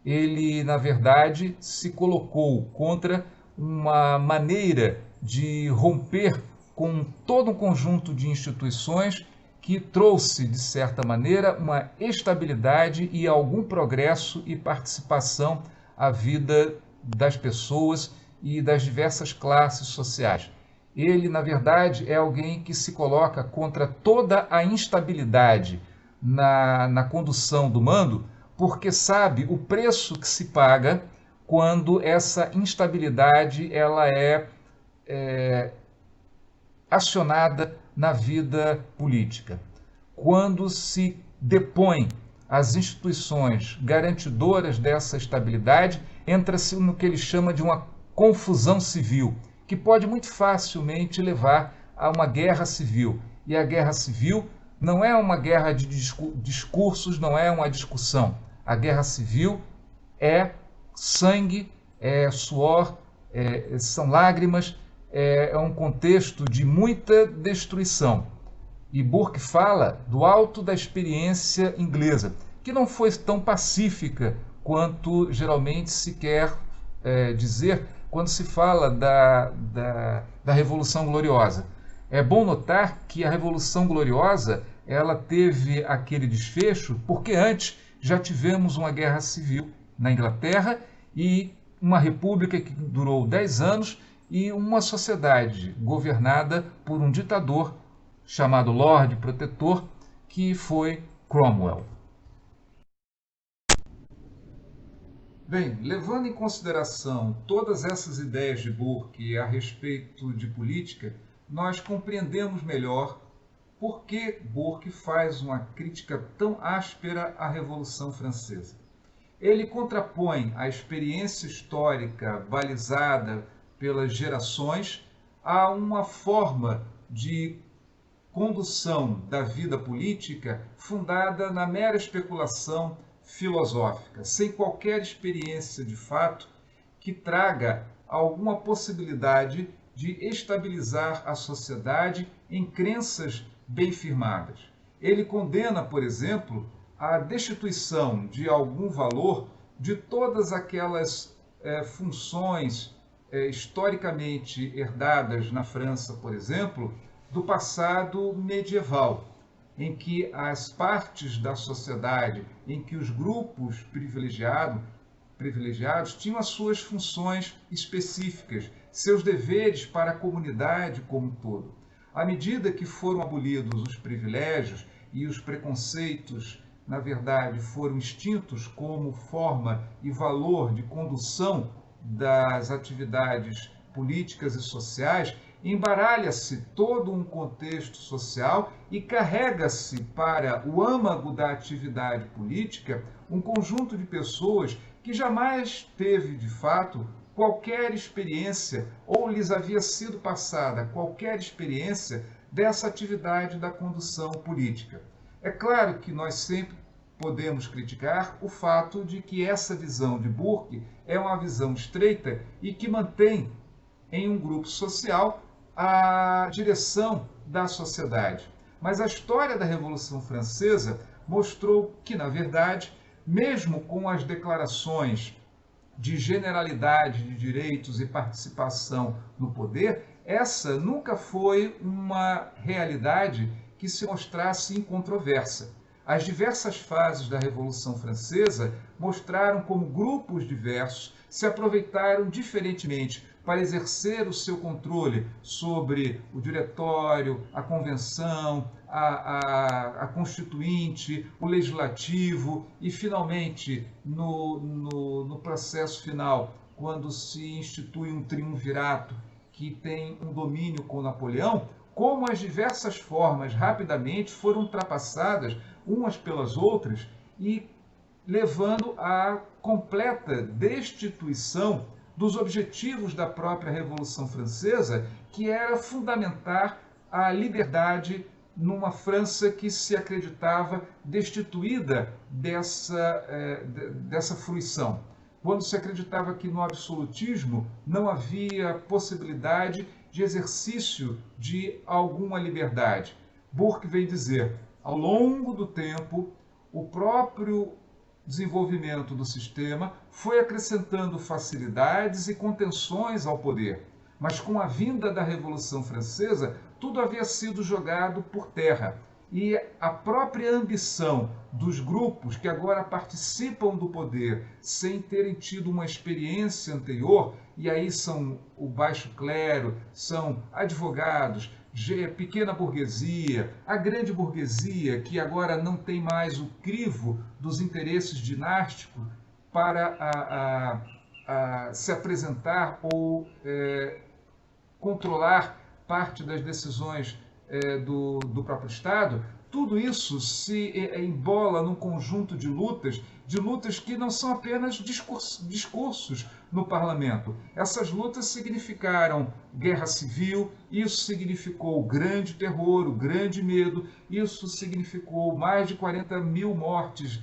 Ele, na verdade, se colocou contra uma maneira de romper com todo um conjunto de instituições que trouxe, de certa maneira, uma estabilidade e algum progresso e participação à vida das pessoas e das diversas classes sociais. Ele, na verdade, é alguém que se coloca contra toda a instabilidade na condução do mando, porque sabe o preço que se paga quando essa instabilidade ela é acionada na vida política. Quando se depõe as instituições garantidoras dessa estabilidade, entra-se no que ele chama de uma confusão civil, que pode muito facilmente levar a uma guerra civil. E a guerra civil não é uma guerra de discursos, não é uma discussão. A guerra civil é sangue, é suor, são lágrimas, é um contexto de muita destruição. E Burke fala do alto da experiência inglesa, que não foi tão pacífica quanto geralmente se quer dizer quando se fala da Revolução Gloriosa. É bom notar que a Revolução Gloriosa ela teve aquele desfecho porque antes já tivemos uma guerra civil na Inglaterra e uma república que durou 10 anos e uma sociedade governada por um ditador chamado Lorde Protetor, que foi Cromwell. Bem, levando em consideração todas essas ideias de Burke a respeito de política, nós compreendemos melhor por que Burke faz uma crítica tão áspera à Revolução Francesa. Ele contrapõe a experiência histórica balizada pelas gerações a uma forma de condução da vida política fundada na mera especulação filosófica, sem qualquer experiência de fato que traga alguma possibilidade de estabilizar a sociedade em crenças bem firmadas. Ele condena, por exemplo, a destituição de algum valor de todas aquelas funções historicamente herdadas na França, por exemplo, do passado medieval. em que as partes da sociedade, em que os grupos privilegiados tinham as suas funções específicas, seus deveres para a comunidade como um todo. À medida que foram abolidos os privilégios e os preconceitos, na verdade, foram extintos como forma e valor de condução das atividades políticas e sociais, embaralha-se todo um contexto social e carrega-se para o âmago da atividade política um conjunto de pessoas que jamais teve, de fato, qualquer experiência ou lhes havia sido passada qualquer experiência dessa atividade da condução política. É claro que nós sempre podemos criticar o fato de que essa visão de Burke é uma visão estreita e que mantém em um grupo social a direção da sociedade. Mas a história da Revolução Francesa mostrou que, na verdade, mesmo com as declarações de generalidade de direitos e participação no poder, essa nunca foi uma realidade que se mostrasse incontroversa. As diversas fases da Revolução Francesa mostraram como grupos diversos se aproveitaram diferentemente para exercer o seu controle sobre o diretório, a convenção, a constituinte, o legislativo e, finalmente, no processo final, quando se institui um triunvirato que tem um domínio com Napoleão, como as diversas formas rapidamente foram ultrapassadas umas pelas outras e levando à completa destituição dos objetivos da própria Revolução Francesa, que era fundamentar a liberdade numa França que se acreditava destituída dessa fruição. Quando se acreditava que no absolutismo não havia possibilidade de exercício de alguma liberdade. Burke vem dizer, ao longo do tempo, o próprio desenvolvimento do sistema foi acrescentando facilidades e contenções ao poder. Mas com a vinda da Revolução Francesa, tudo havia sido jogado por terra. E a própria ambição dos grupos que agora participam do poder sem terem tido uma experiência anterior, e aí são o baixo clero, são advogados, pequena burguesia, a grande burguesia, que agora não tem mais o crivo dos interesses dinásticos para se apresentar ou controlar parte das decisões do próprio Estado, tudo isso se embola num conjunto de lutas que não são apenas discursos no parlamento. Essas lutas significaram guerra civil, isso significou o grande terror, o grande medo, isso significou mais de 40 mil mortes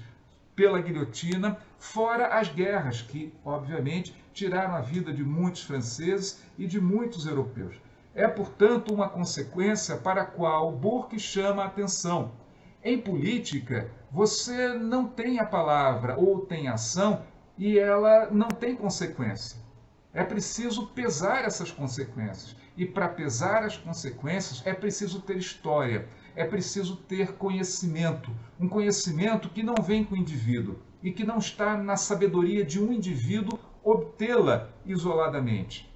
pela guilhotina, fora as guerras que, obviamente, tiraram a vida de muitos franceses e de muitos europeus. É, portanto, uma consequência para a qual Burke chama a atenção. Em política, você não tem a palavra ou tem ação e ela não tem consequência. É preciso pesar essas consequências. E para pesar as consequências é preciso ter história, é preciso ter conhecimento. Um conhecimento que não vem com o indivíduo e que não está na sabedoria de um indivíduo obtê-la isoladamente.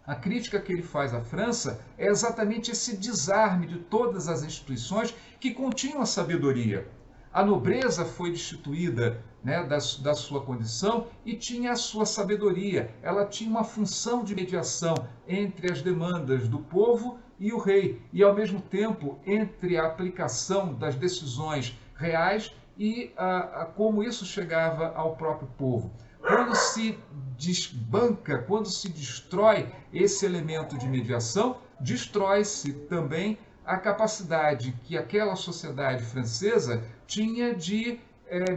A crítica que ele faz à França é exatamente esse desarme de todas as instituições que continham a sabedoria. A nobreza foi destituída, né, da sua condição e tinha a sua sabedoria. Ela tinha uma função de mediação entre as demandas do povo e o rei, e ao mesmo tempo entre a aplicação das decisões reais e como isso chegava ao próprio povo. Quando se desbanca, quando se destrói esse elemento de mediação, destrói-se também a capacidade que aquela sociedade francesa tinha de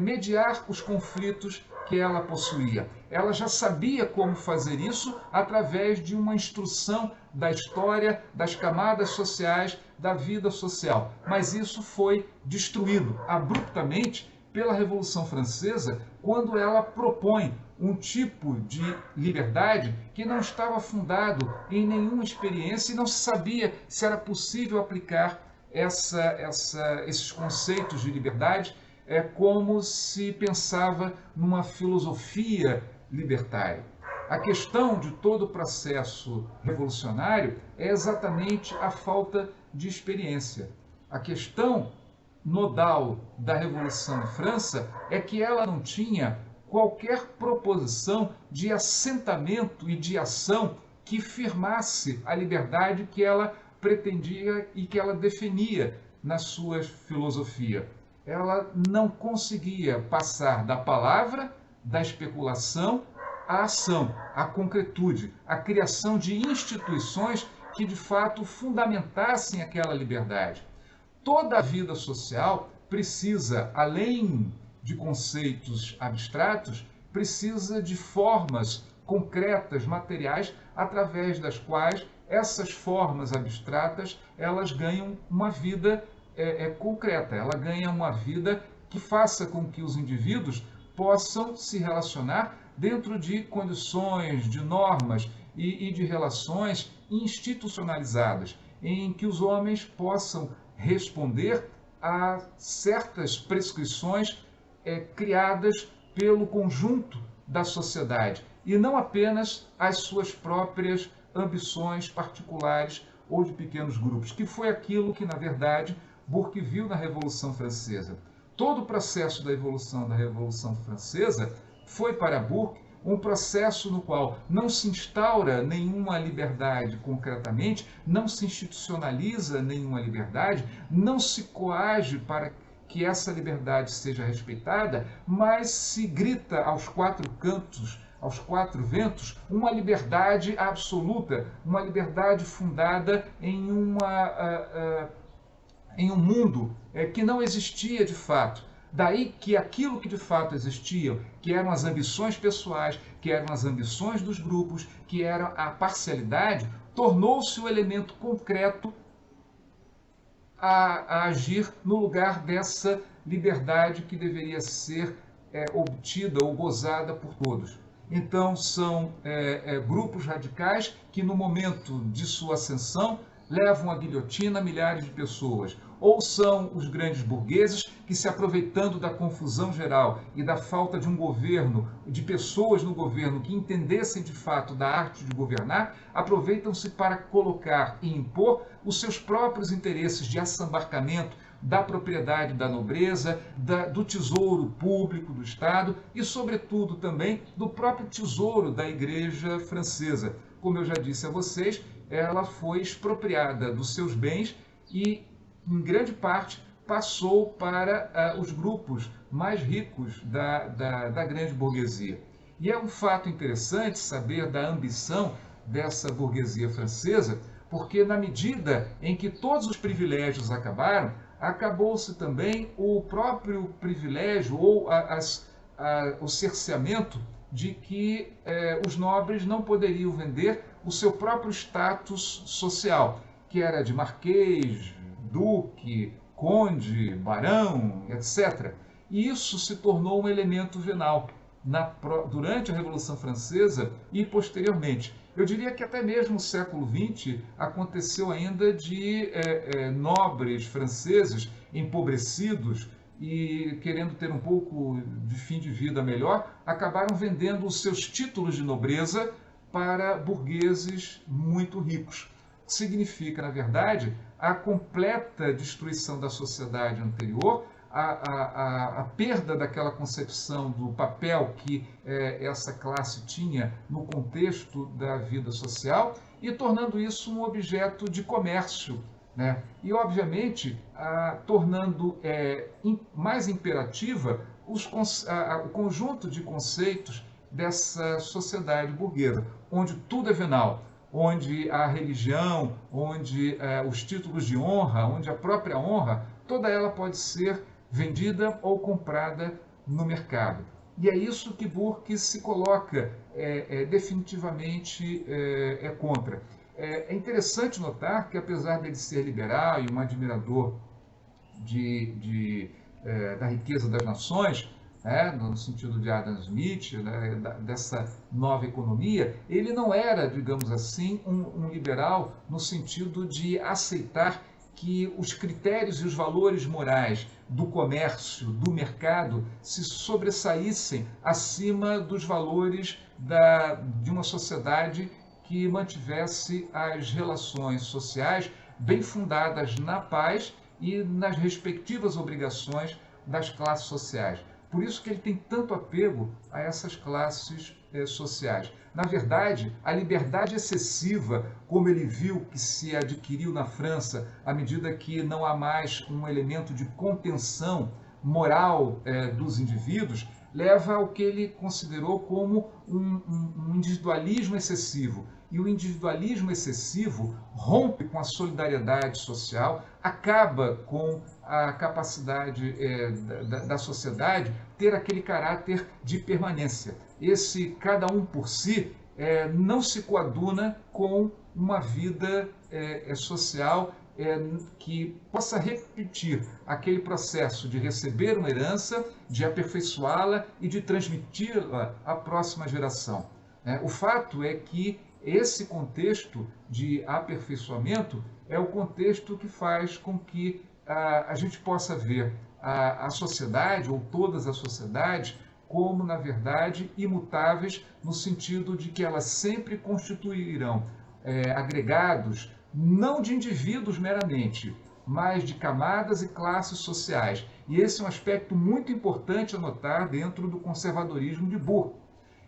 mediar os conflitos que ela possuía. Ela já sabia como fazer isso através de uma instrução da história, das camadas sociais, da vida social. Mas isso foi destruído abruptamente pela Revolução Francesa, quando ela propõe um tipo de liberdade que não estava fundado em nenhuma experiência e não se sabia se era possível aplicar esses conceitos de liberdade como se pensava numa filosofia libertária. A questão de todo o processo revolucionário é exatamente a falta de experiência. A questão nodal da Revolução na França é que ela não tinha qualquer proposição de assentamento e de ação que firmasse a liberdade que ela pretendia e que ela definia na sua filosofia. Ela não conseguia passar da palavra, da especulação, à ação, à concretude, à criação de instituições que de fato fundamentassem aquela liberdade. Toda a vida social precisa, além de conceitos abstratos, precisa de formas concretas, materiais, através das quais essas formas abstratas elas ganham uma vida concreta, ela ganha uma vida que faça com que os indivíduos possam se relacionar dentro de condições, de normas e de relações institucionalizadas, em que os homens possam responder a certas prescrições criadas pelo conjunto da sociedade e não apenas às suas próprias ambições particulares ou de pequenos grupos, que foi aquilo que, na verdade, Burke viu na Revolução Francesa. Todo o processo da evolução da Revolução Francesa foi para Burke um processo no qual não se instaura nenhuma liberdade concretamente, não se institucionaliza nenhuma liberdade, não se coage para que essa liberdade seja respeitada, mas se grita aos quatro cantos, aos quatro ventos, uma liberdade absoluta, uma liberdade fundada em um mundo que não existia de fato. Daí que aquilo que de fato existia, que eram as ambições pessoais, que eram as ambições dos grupos, que era a parcialidade, tornou-se o elemento concreto a agir no lugar dessa liberdade que deveria ser obtida ou gozada por todos. Então, são grupos radicais que, no momento de sua ascensão, levam à guilhotina milhares de pessoas. Ou são os grandes burgueses que, se aproveitando da confusão geral e da falta de um governo, de pessoas no governo que entendessem de fato da arte de governar, aproveitam-se para colocar e impor os seus próprios interesses de assambarcamento da propriedade da nobreza, do tesouro público do Estado e, sobretudo, também do próprio tesouro da Igreja francesa. Como eu já disse a vocês, ela foi expropriada dos seus bens e, em grande parte, passou para os grupos mais ricos da grande burguesia. E é um fato interessante saber da ambição dessa burguesia francesa, porque na medida em que todos os privilégios acabaram, acabou-se também o próprio privilégio ou o cerceamento de que os nobres não poderiam vender o seu próprio status social, que era de marquês, duque, conde, barão, etc. E isso se tornou um elemento venal durante a Revolução Francesa e posteriormente. Eu diria que até mesmo no século XX aconteceu ainda de nobres franceses empobrecidos e querendo ter um pouco de fim de vida melhor, acabaram vendendo os seus títulos de nobreza para burgueses muito ricos. Significa, na verdade, a completa destruição da sociedade anterior, a perda daquela concepção do papel que essa classe tinha no contexto da vida social e tornando isso um objeto de comércio, né? E, obviamente, tornando mais imperativa o conjunto de conceitos dessa sociedade burguesa, onde tudo é venal, onde a religião, onde os títulos de honra, onde a própria honra, toda ela pode ser vendida ou comprada no mercado. E é isso que Burke se coloca definitivamente contra. É interessante notar que, apesar dele ser liberal e um admirador da riqueza das nações, no sentido de Adam Smith, né, dessa nova economia, ele não era, digamos assim, um liberal no sentido de aceitar que os critérios e os valores morais do comércio, do mercado, se sobressaíssem acima dos valores de uma sociedade que mantivesse as relações sociais bem fundadas na paz e nas respectivas obrigações das classes sociais. Por isso que ele tem tanto apego a essas classes sociais. Na verdade, a liberdade excessiva, como ele viu que se adquiriu na França, à medida que não há mais um elemento de contenção moral dos indivíduos, leva ao que ele considerou como um individualismo excessivo. E o individualismo excessivo rompe com a solidariedade social, acaba com a capacidade da sociedade ter aquele caráter de permanência. Esse cada um por si não se coaduna com uma vida social que possa repetir aquele processo de receber uma herança, de aperfeiçoá-la e de transmiti-la à próxima geração. O fato é que esse contexto de aperfeiçoamento é o contexto que faz com que a gente possa ver a sociedade, ou todas as sociedades, como, na verdade, imutáveis, no sentido de que elas sempre constituirão agregados, não de indivíduos meramente, mas de camadas e classes sociais. E esse é um aspecto muito importante a notar dentro do conservadorismo de Burke.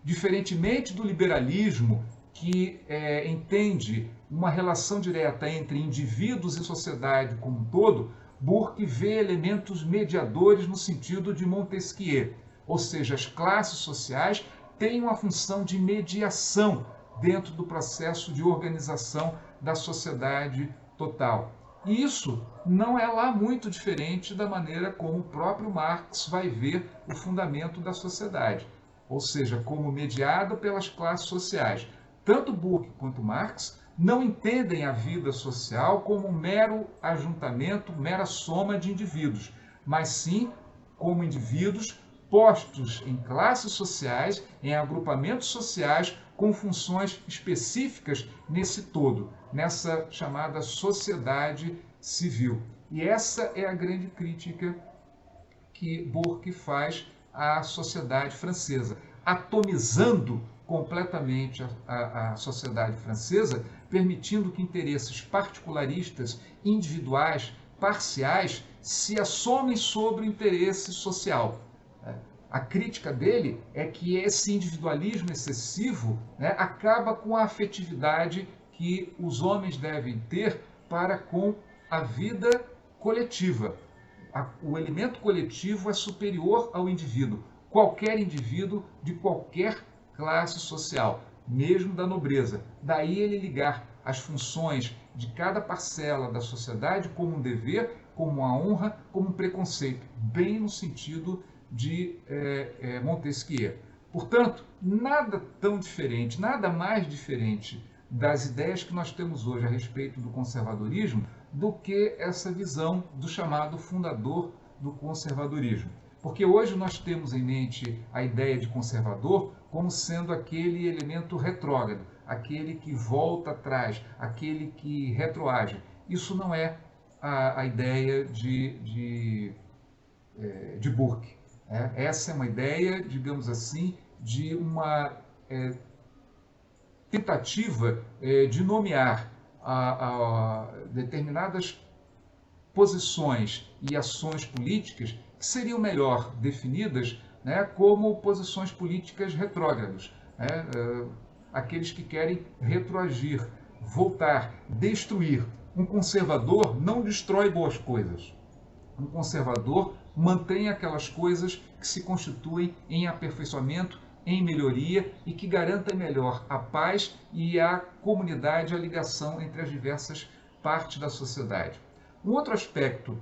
Diferentemente do liberalismo, que entende uma relação direta entre indivíduos e sociedade como um todo, Burke vê elementos mediadores no sentido de Montesquieu, ou seja, as classes sociais têm uma função de mediação dentro do processo de organização da sociedade total. E isso não é lá muito diferente da maneira como o próprio Marx vai ver o fundamento da sociedade, ou seja, como mediada pelas classes sociais. Tanto Burke quanto Marx não entendem a vida social como um mero ajuntamento, mera soma de indivíduos, mas sim como indivíduos postos em classes sociais, em agrupamentos sociais, com funções específicas nesse todo, nessa chamada sociedade civil. E essa é a grande crítica que Burke faz à sociedade francesa, atomizando completamente a sociedade francesa, permitindo que interesses particularistas, individuais, parciais, se assomem sobre o interesse social. A crítica dele é que esse individualismo excessivo acaba com a afetividade que os homens devem ter para com a vida coletiva. O elemento coletivo é superior ao indivíduo. Qualquer indivíduo de qualquer classe social, mesmo da nobreza. Daí ele ligar as funções de cada parcela da sociedade como um dever, como uma honra, como um preconceito, bem no sentido de Montesquieu. Portanto, nada tão diferente, nada mais diferente das ideias que nós temos hoje a respeito do conservadorismo do que essa visão do chamado fundador do conservadorismo. Porque hoje nós temos em mente a ideia de conservador como sendo aquele elemento retrógrado, aquele que volta atrás, aquele que retroage. Isso não é a ideia de Burke. Essa é uma ideia, digamos assim, de uma tentativa de nomear determinadas posições e ações políticas que seriam melhor definidas como posições políticas retrógradas, aqueles que querem retroagir, voltar, destruir. Um conservador não destrói boas coisas. Um conservador mantém aquelas coisas que se constituem em aperfeiçoamento, em melhoria e que garantem melhor a paz e a comunidade, a ligação entre as diversas partes da sociedade. Um outro aspecto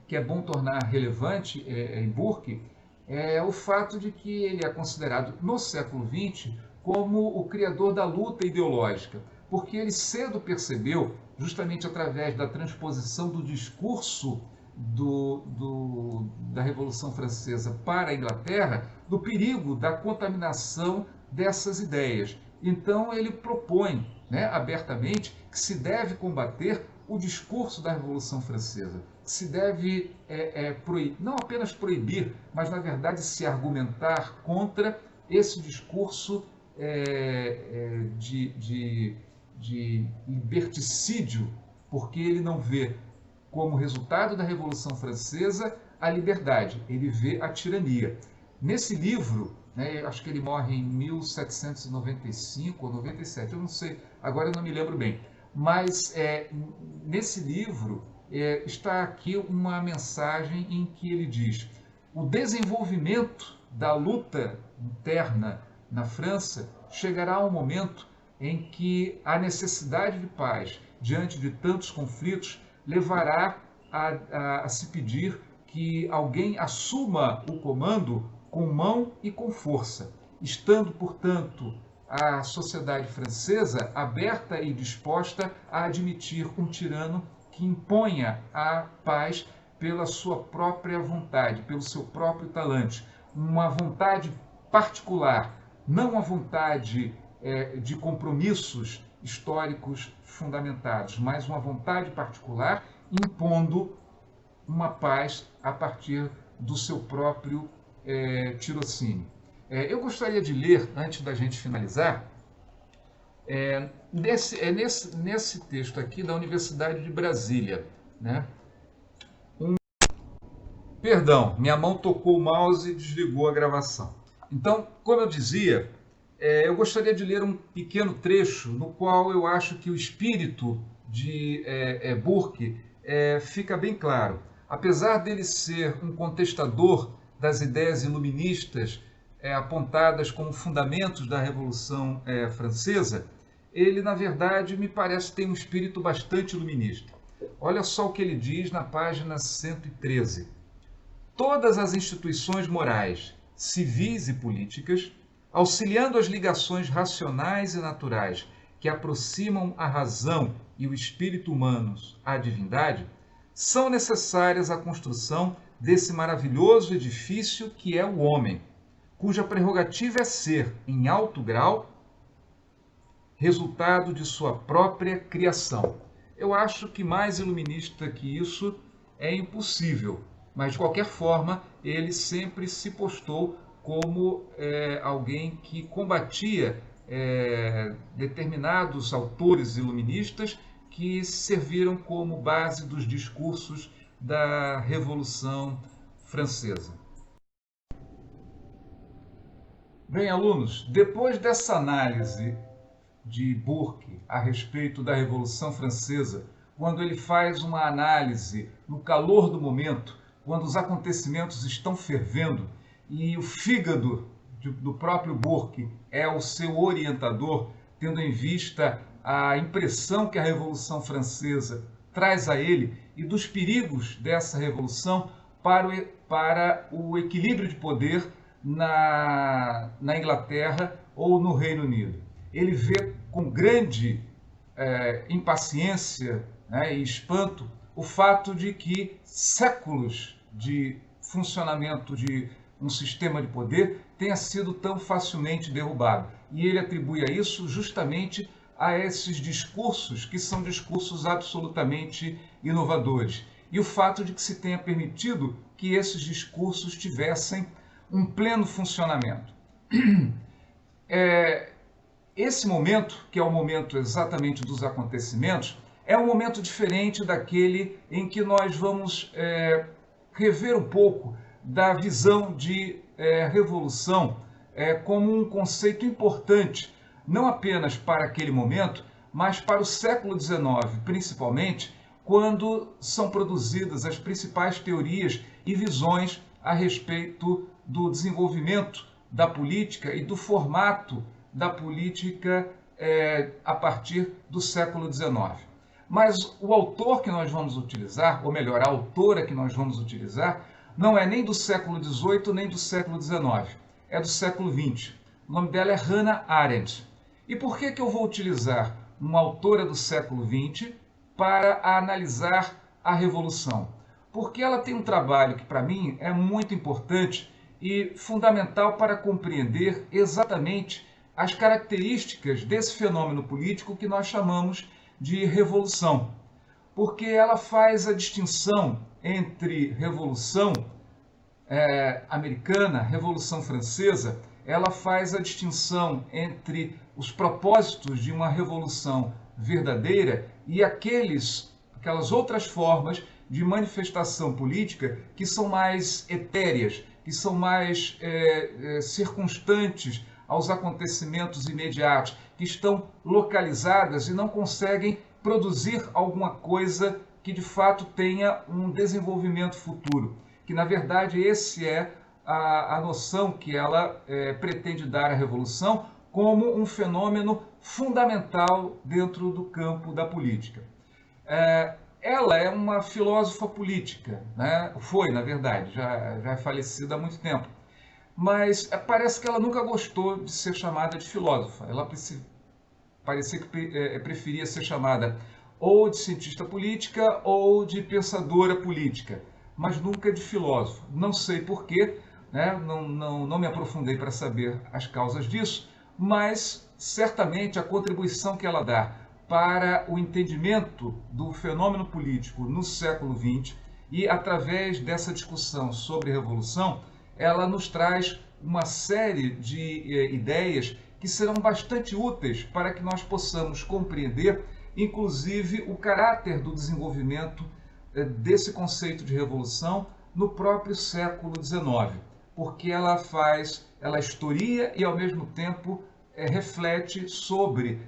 que é bom tornar relevante em Burke é o fato de que ele é considerado no século XX como o criador da luta ideológica, porque ele cedo percebeu, justamente através da transposição do discurso da Revolução Francesa para a Inglaterra, do perigo da contaminação dessas ideias. Então ele propõe abertamente que se deve combater o discurso da Revolução Francesa, que se deve não apenas proibir, mas, na verdade, se argumentar contra esse discurso de liberticídio, porque ele não vê como resultado da Revolução Francesa a liberdade, ele vê a tirania. Nesse livro, né, acho que ele morre em 1795 ou 97, eu não sei, agora eu não me lembro bem, mas nesse livro está aqui uma mensagem em que ele diz: o desenvolvimento da luta interna na França chegará a um momento em que a necessidade de paz diante de tantos conflitos levará a se pedir que alguém assuma o comando com mão e com força, estando, portanto, a sociedade francesa aberta e disposta a admitir um tirano que imponha a paz pela sua própria vontade, pelo seu próprio talante, uma vontade particular, não a vontade de compromissos históricos fundamentados, mas uma vontade particular impondo uma paz a partir do seu próprio tirocínio. Eu gostaria de ler, antes da gente finalizar, nesse texto aqui da Universidade de Brasília, né? Perdão, minha mão tocou o mouse e desligou a gravação. Então, como eu dizia, eu gostaria de ler um pequeno trecho no qual eu acho que o espírito de Burke fica bem claro. Apesar dele ser um contestador das ideias iluministas apontadas como fundamentos da Revolução Francesa, ele, na verdade, me parece ter um espírito bastante iluminista. Olha só o que ele diz na página 113. Todas as instituições morais, civis e políticas, auxiliando as ligações racionais e naturais que aproximam a razão e o espírito humanos à divindade, são necessárias à construção desse maravilhoso edifício que é o homem, cuja prerrogativa é ser, em alto grau, resultado de sua própria criação. Eu acho que mais iluminista que isso é impossível, mas de qualquer forma ele sempre se postou como alguém que combatia determinados autores iluministas que serviram como base dos discursos da Revolução Francesa. Bem, alunos, depois dessa análise de Burke a respeito da Revolução Francesa, quando ele faz uma análise no calor do momento, quando os acontecimentos estão fervendo e o fígado do próprio Burke é o seu orientador, tendo em vista a impressão que a Revolução Francesa traz a ele e dos perigos dessa revolução para o equilíbrio de poder na Inglaterra ou no Reino Unido. Ele vê com grande impaciência, né, e espanto o fato de que séculos de funcionamento de um sistema de poder tenha sido tão facilmente derrubado. E ele atribui a isso justamente a esses discursos que são discursos absolutamente inovadores. E o fato de que se tenha permitido que esses discursos tivessem um pleno funcionamento. Esse momento, que é o momento exatamente dos acontecimentos, é um momento diferente daquele em que nós vamos rever um pouco da visão de revolução como um conceito importante, não apenas para aquele momento, mas para o século XIX, principalmente, quando são produzidas as principais teorias e visões a respeito do desenvolvimento da política e do formato da política a partir do século XIX. Mas o autor que nós vamos utilizar, ou melhor, a autora que nós vamos utilizar, não é nem do século XVIII nem do século XIX, é do século XX. O nome dela é Hannah Arendt. E por que eu vou utilizar uma autora do século XX para analisar a Revolução? Porque ela tem um trabalho que, para mim, é muito importante e fundamental para compreender exatamente as características desse fenômeno político que nós chamamos de revolução. porque ela faz a distinção entre Revolução Americana, Revolução Francesa, ela faz a distinção entre os propósitos de uma revolução verdadeira e aquelas outras formas de manifestação política que são mais etéreas, que são mais circunstantes aos acontecimentos imediatos, que estão localizadas e não conseguem produzir alguma coisa que de fato tenha um desenvolvimento futuro. Que na verdade esse é a noção que ela pretende dar à revolução como um fenômeno fundamental dentro do campo da política. Ela é uma filósofa política, né? Foi, na verdade, já é falecida há muito tempo. Mas parece que ela nunca gostou de ser chamada de filósofa. Ela parecia que preferia ser chamada ou de cientista política ou de pensadora política, mas nunca de filósofo. Não sei porquê, né? Não me aprofundei para saber as causas disso, mas certamente a contribuição que ela dá para o entendimento do fenômeno político no século XX e através dessa discussão sobre revolução, ela nos traz uma série de ideias que serão bastante úteis para que nós possamos compreender, inclusive, o caráter do desenvolvimento desse conceito de revolução no próprio século XIX, porque ela historia e, ao mesmo tempo, reflete sobre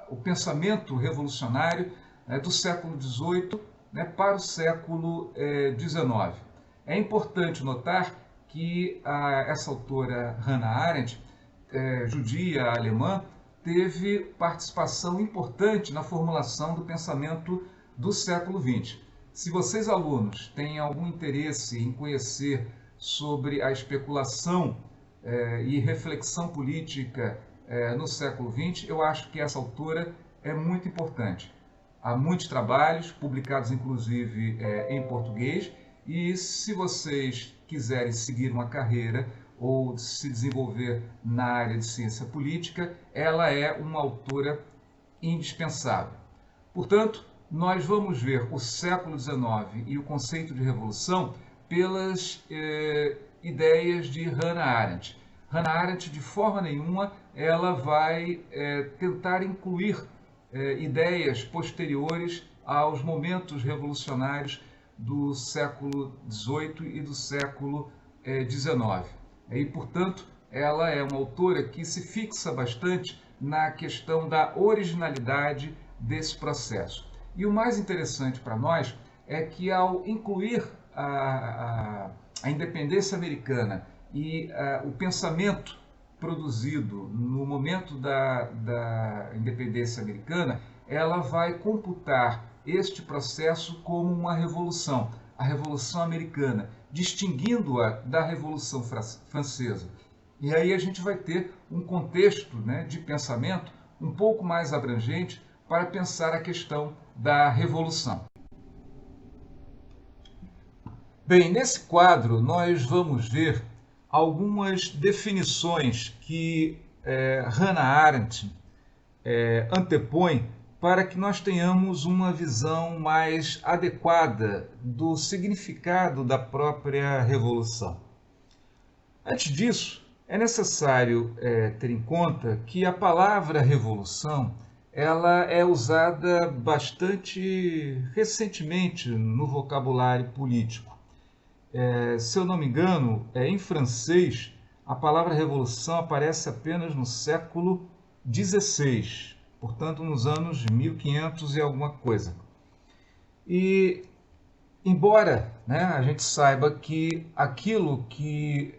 o pensamento revolucionário do século XVIII para o século XIX. É importante notar que essa autora Hannah Arendt, judia alemã, teve participação importante na formulação do pensamento do século XX. Se vocês, alunos, têm algum interesse em conhecer sobre a especulação e reflexão política no século XX, eu acho que essa autora é muito importante. Há muitos trabalhos, publicados inclusive em português, e se vocês quiserem seguir uma carreira ou se desenvolver na área de ciência política, ela é uma autora indispensável. Portanto, nós vamos ver o século XIX e o conceito de revolução pelas ideias de Hannah Arendt. Hannah Arendt, de forma nenhuma, ela vai tentar incluir ideias posteriores aos momentos revolucionários do século XVIII e do século XIX. E, portanto, ela é uma autora que se fixa bastante na questão da originalidade desse processo. E o mais interessante para nós é que, ao incluir a independência americana e o pensamento produzido no momento da independência americana, ela vai computar este processo como uma revolução, a Revolução Americana, distinguindo-a da Revolução Francesa. E aí a gente vai ter um contexto de pensamento um pouco mais abrangente para pensar a questão da revolução. Bem, nesse quadro nós vamos ver algumas definições que Hannah Arendt antepõe para que nós tenhamos uma visão mais adequada do significado da própria revolução. Antes disso, é necessário ter em conta que a palavra revolução ela é usada bastante recentemente no vocabulário político. Se eu não me engano, em francês, a palavra revolução aparece apenas no século XVI, portanto, nos anos 1500 e alguma coisa. E, embora a gente saiba que aquilo que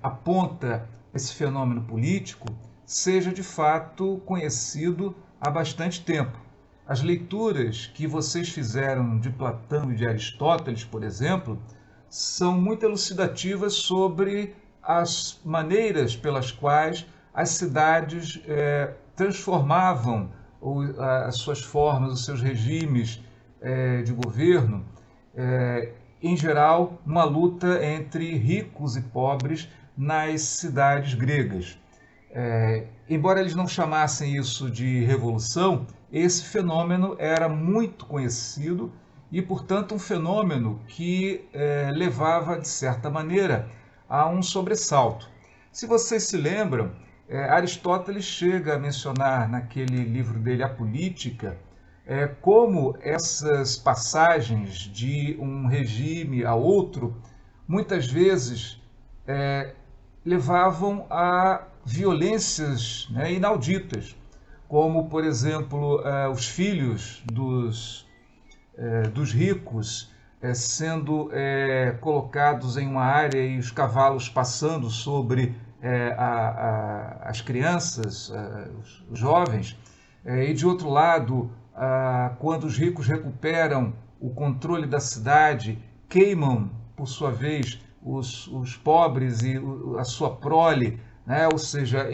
aponta esse fenômeno político seja de fato conhecido há bastante tempo. As leituras que vocês fizeram de Platão e de Aristóteles, por exemplo, são muito elucidativas sobre as maneiras pelas quais as cidades transformavam as suas formas, os seus regimes de governo, em geral, numa luta entre ricos e pobres nas cidades gregas. Embora eles não chamassem isso de revolução, esse fenômeno era muito conhecido e, portanto, um fenômeno que levava, de certa maneira, a um sobressalto. Se vocês se lembram, Aristóteles chega a mencionar naquele livro dele, A Política, como essas passagens de um regime a outro, muitas vezes levavam a violências, né, inauditas, como, por exemplo, os filhos dos ricos sendo colocados em uma área e os cavalos passando sobre as crianças, os jovens, e de outro lado, quando os ricos recuperam o controle da cidade, queimam, por sua vez, os pobres e a sua prole, né? Ou seja,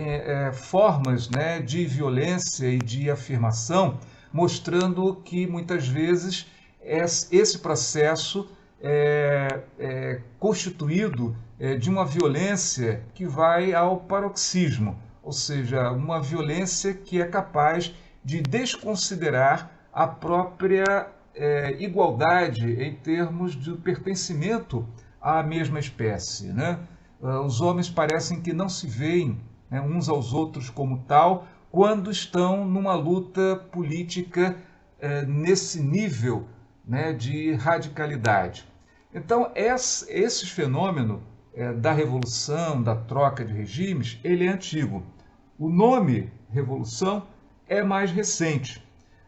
formas, né, de violência e de afirmação, mostrando que muitas vezes esse processo é constituído de uma violência que vai ao paroxismo, ou seja, uma violência que é capaz de desconsiderar a própria igualdade em termos de pertencimento à mesma espécie, né? Os homens parecem que não se veem, né, uns aos outros como tal, quando estão numa luta política nesse nível, né, de radicalidade. Então, esse fenômeno da revolução, da troca de regimes, ele é antigo. O nome revolução é mais recente.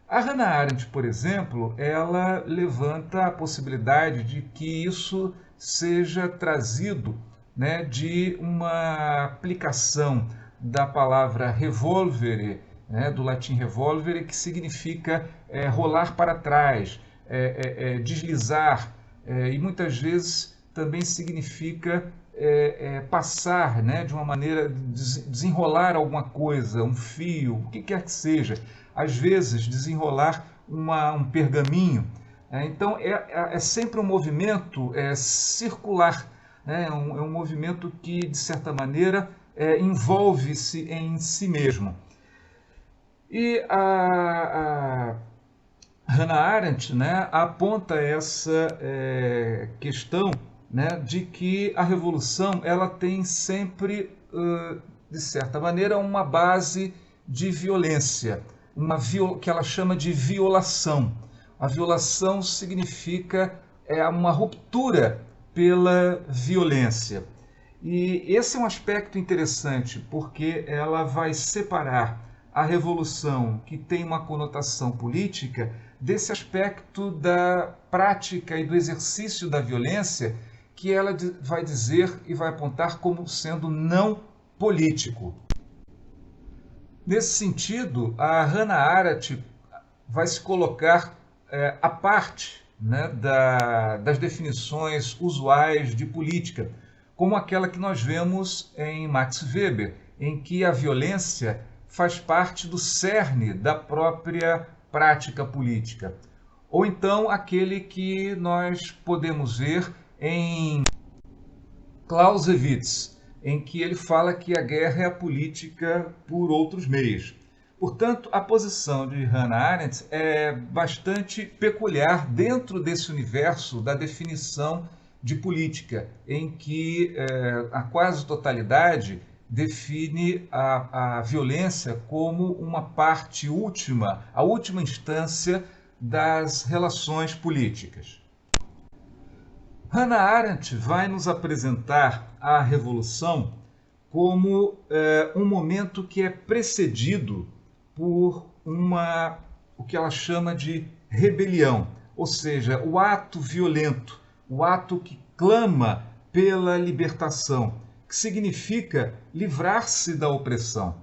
A Hannah Arendt, por exemplo, ela levanta a possibilidade de que isso seja trazido, né, de uma aplicação da palavra revolvere, né, do latim revolvere, que significa rolar para trás, deslizar, e muitas vezes também significa passar, né, de uma maneira, desenrolar alguma coisa, um fio, o que quer que seja. Às vezes, desenrolar um pergaminho. Então, é sempre um movimento circular, né? É um movimento que, de certa maneira, envolve-se em si mesmo. E a Hannah Arendt, né, aponta essa questão, né, de que a revolução ela tem sempre, de certa maneira, uma base de violência, que ela chama de violação. A violação significa uma ruptura pela violência. E esse é um aspecto interessante, porque ela vai separar a revolução, que tem uma conotação política, desse aspecto da prática e do exercício da violência, que ela vai dizer e vai apontar como sendo não político. Nesse sentido, a Hannah Arendt vai se colocar à parte, né, das definições usuais de política, como aquela que nós vemos em Max Weber, em que a violência faz parte do cerne da própria prática política. Ou então aquele que nós podemos ver em Clausewitz, em que ele fala que a guerra é a política por outros meios. Portanto, a posição de Hannah Arendt é bastante peculiar dentro desse universo da definição de política, em que a quase totalidade define a violência como uma parte última, a última instância das relações políticas. Hannah Arendt vai nos apresentar a revolução como um momento que é precedido por o que ela chama de rebelião, ou seja, o ato violento, o ato que clama pela libertação, que significa livrar-se da opressão.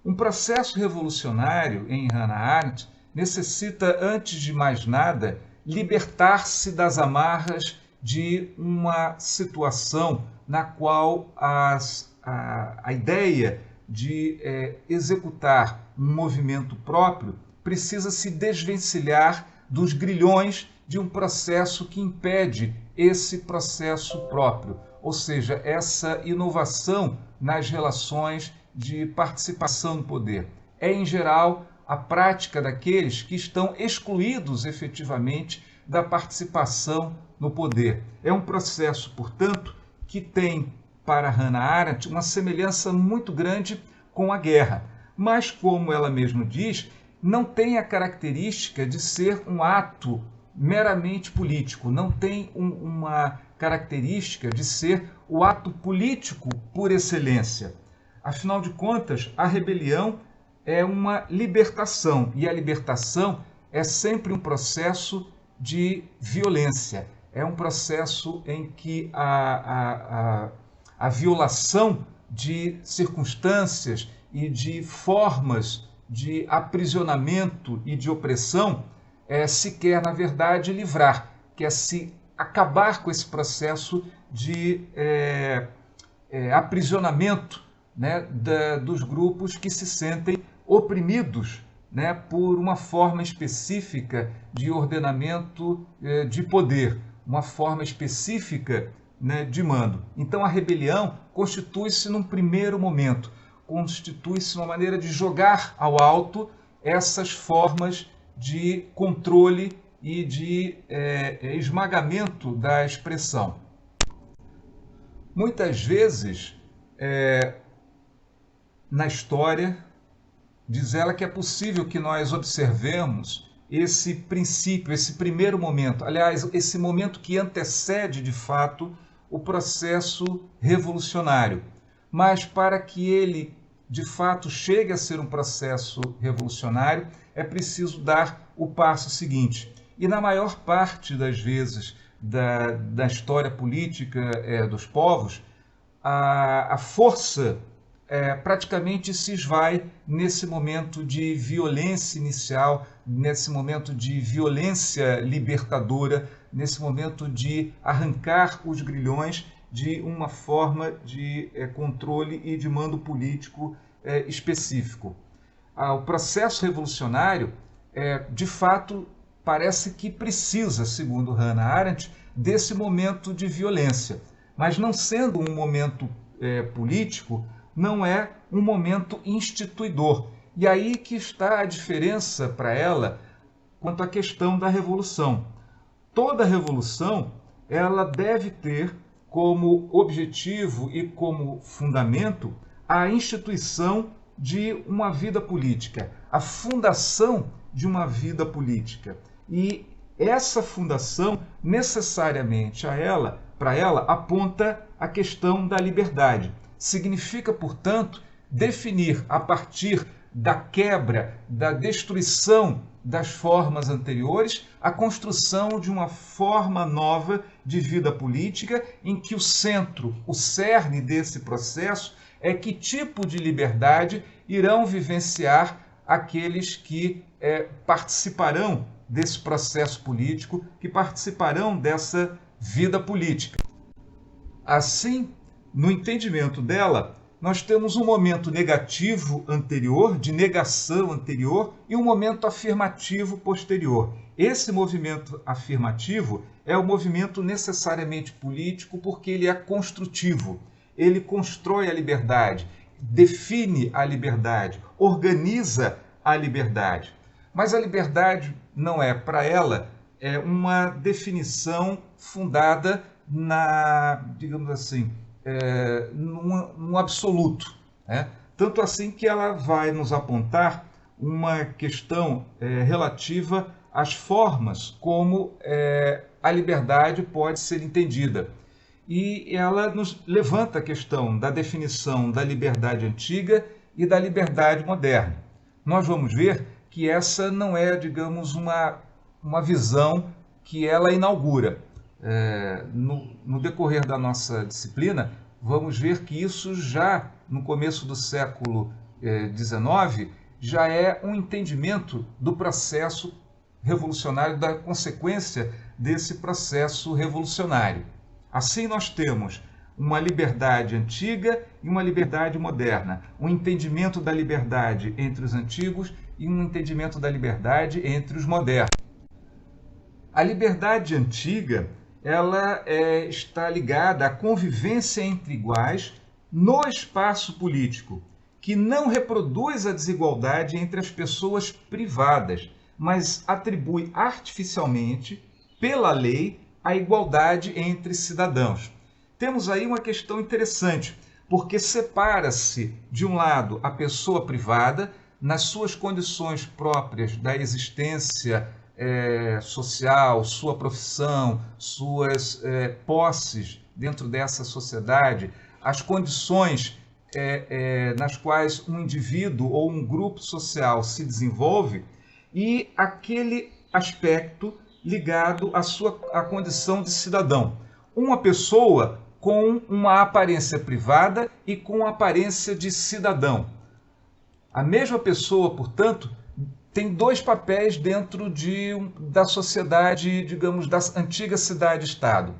Um processo revolucionário, em Hannah Arendt, necessita, antes de mais nada, libertar-se das amarras de uma situação na qual a ideia de executar um movimento próprio precisa se desvencilhar dos grilhões de um processo que impede esse processo próprio, ou seja, essa inovação nas relações de participação no poder. É, em geral, a prática daqueles que estão excluídos efetivamente da participação no poder. É um processo, portanto, que tem, para Hannah Arendt, uma semelhança muito grande com a guerra, mas, como ela mesma diz, não tem a característica de ser um ato meramente político, não tem uma característica de ser o ato político por excelência. Afinal de contas, a rebelião é uma libertação, e a libertação é sempre um processo de violência, é um processo em que a violação de circunstâncias e de formas de aprisionamento e de opressão se quer, na verdade, livrar, quer se acabar com esse processo de aprisionamento, né, dos grupos que se sentem oprimidos, né, por uma forma específica de ordenamento de poder, uma forma específica, né, de mando. Então a rebelião constitui-se num primeiro momento, constitui-se uma maneira de jogar ao alto essas formas de controle e de esmagamento da expressão. Muitas vezes, na história, diz ela que é possível que nós observemos esse princípio, esse primeiro momento, aliás, esse momento que antecede, de fato, o processo revolucionário. Mas para que ele, de fato, chegue a ser um processo revolucionário, é preciso dar o passo seguinte. E na maior parte das vezes da história política dos povos, a força praticamente se esvai nesse momento de violência inicial, nesse momento de violência libertadora, nesse momento de arrancar os grilhões de uma forma de controle e de mando político específico. O processo revolucionário, de fato, parece que precisa, segundo Hannah Arendt, desse momento de violência. Mas não sendo um momento político, não é um momento instituidor. E aí que está a diferença para ela quanto à questão da revolução. Toda revolução, ela deve ter como objetivo e como fundamento a instituição de uma vida política, a fundação de uma vida política. E essa fundação, necessariamente para ela, aponta a questão da liberdade. Significa, portanto, definir a partir da quebra, da destruição das formas anteriores, a construção de uma forma nova de vida política em que o centro, o cerne desse processo é que tipo de liberdade irão vivenciar aqueles que participarão desse processo político, que participarão dessa vida política. Assim, no entendimento dela, nós temos um momento negativo anterior, de negação anterior, e um momento afirmativo posterior. Esse movimento afirmativo é o movimento necessariamente político porque ele é construtivo. Ele constrói a liberdade, define a liberdade, organiza a liberdade. Mas a liberdade não é, para ela, uma definição fundada digamos assim, num absoluto, né? Tanto assim que ela vai nos apontar uma questão relativa às formas como a liberdade pode ser entendida. E ela nos levanta a questão da definição da liberdade antiga e da liberdade moderna. Nós vamos ver que essa não é, digamos, uma visão que ela inaugura. No decorrer da nossa disciplina, vamos ver que isso já no começo do século XIX já é um entendimento do processo revolucionário, da consequência desse processo revolucionário. Assim nós temos uma liberdade antiga e uma liberdade moderna, um entendimento da liberdade entre os antigos e um entendimento da liberdade entre os modernos. A liberdade antiga, ela está ligada à convivência entre iguais no espaço político. que não reproduz a desigualdade entre as pessoas privadas, mas atribui artificialmente, pela lei, a igualdade entre cidadãos. Temos aí uma questão interessante, porque separa-se, de um lado, a pessoa privada, nas suas condições próprias da existência social, sua profissão, suas posses dentro dessa sociedade, as condições nas quais um indivíduo ou um grupo social se desenvolve, e aquele aspecto ligado à condição de cidadão. Uma pessoa com uma aparência privada e com aparência de cidadão. A mesma pessoa, portanto, tem dois papéis dentro da sociedade, digamos, da antiga cidade-estado.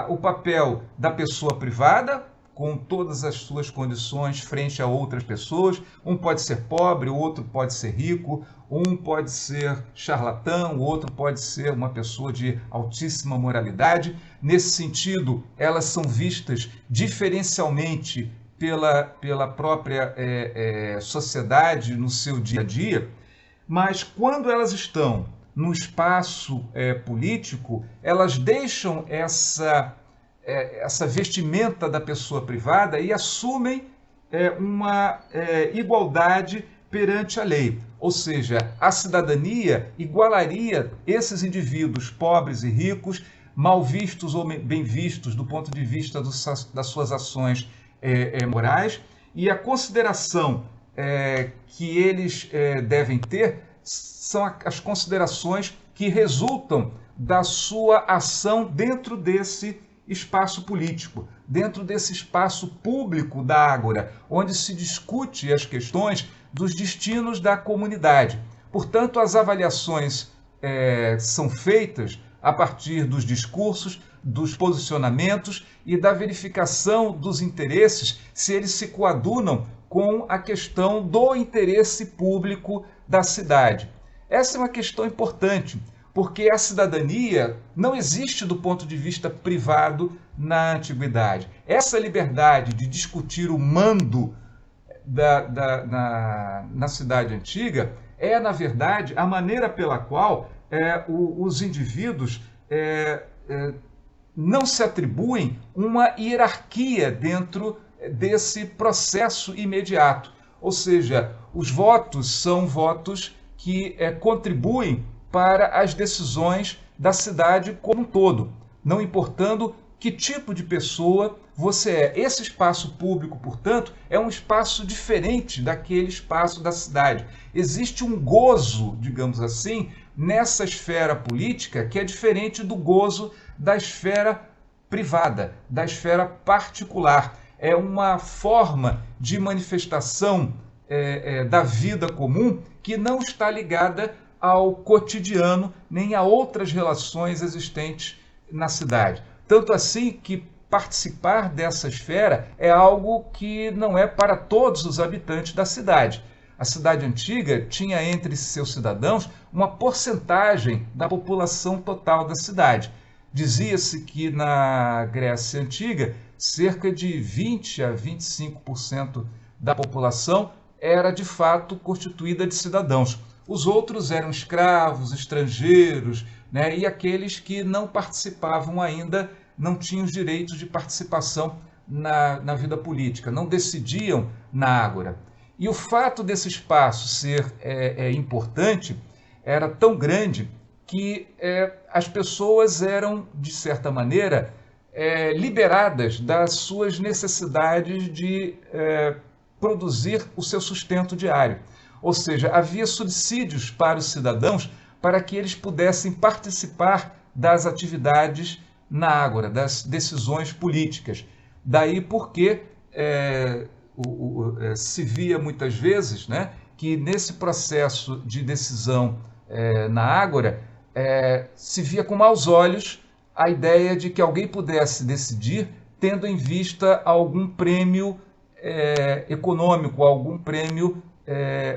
O papel da pessoa privada, com todas as suas condições frente a outras pessoas. Um pode ser pobre, o outro pode ser rico, um pode ser charlatão, o outro pode ser uma pessoa de altíssima moralidade. Nesse sentido, elas são vistas diferencialmente pela própria sociedade no seu dia a dia, mas quando elas estão no espaço político, elas deixam essa vestimenta da pessoa privada e assumem uma igualdade perante a lei. Ou seja, a cidadania igualaria esses indivíduos pobres e ricos, mal vistos ou bem vistos do ponto de vista das suas ações morais, e a consideração que eles devem ter são as considerações que resultam da sua ação dentro desse espaço político, dentro desse espaço público da Ágora, onde se discute as questões dos destinos da comunidade. Portanto, as avaliações são feitas a partir dos discursos, dos posicionamentos e da verificação dos interesses, se eles se coadunam com a questão do interesse público da cidade. Essa é uma questão importante, porque a cidadania não existe do ponto de vista privado na antiguidade. Essa liberdade de discutir o mando na cidade antiga é, na verdade, a maneira pela qual os indivíduos não se atribuem uma hierarquia dentro desse processo imediato. Ou seja, os votos são votos que contribuem para as decisões da cidade como um todo, não importando que tipo de pessoa você é. Esse espaço público, portanto, é um espaço diferente daquele espaço da cidade. Existe um gozo, digamos assim, nessa esfera política que é diferente do gozo da esfera privada, da esfera particular. É uma forma de manifestação da vida comum que não está ligada ao cotidiano, nem a outras relações existentes na cidade. Tanto assim que participar dessa esfera é algo que não é para todos os habitantes da cidade. A cidade antiga tinha entre seus cidadãos uma porcentagem da população total da cidade. Dizia-se que na Grécia Antiga, cerca de 20 a 25% da população era de fato constituída de cidadãos. Os outros eram escravos, estrangeiros, né? E aqueles que não participavam ainda, não tinham os direitos de participação na vida política, não decidiam na Ágora. E o fato desse espaço ser importante era tão grande que as pessoas eram, de certa maneira, liberadas das suas necessidades de produzir o seu sustento diário. Ou seja, havia subsídios para os cidadãos para que eles pudessem participar das atividades na Ágora, das decisões políticas. Daí porque se via muitas vezes, né, que nesse processo de decisão na Ágora se via com maus olhos a ideia de que alguém pudesse decidir tendo em vista algum prêmio econômico, algum prêmio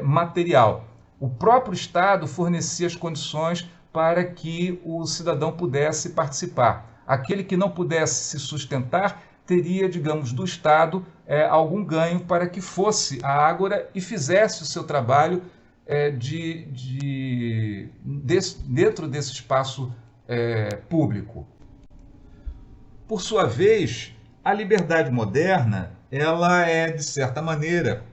material. O próprio Estado fornecia as condições para que o cidadão pudesse participar. Aquele que não pudesse se sustentar teria, digamos, do Estado algum ganho para que fosse à Ágora e fizesse o seu trabalho dentro desse espaço público. Por sua vez, a liberdade moderna, ela é, de certa maneira,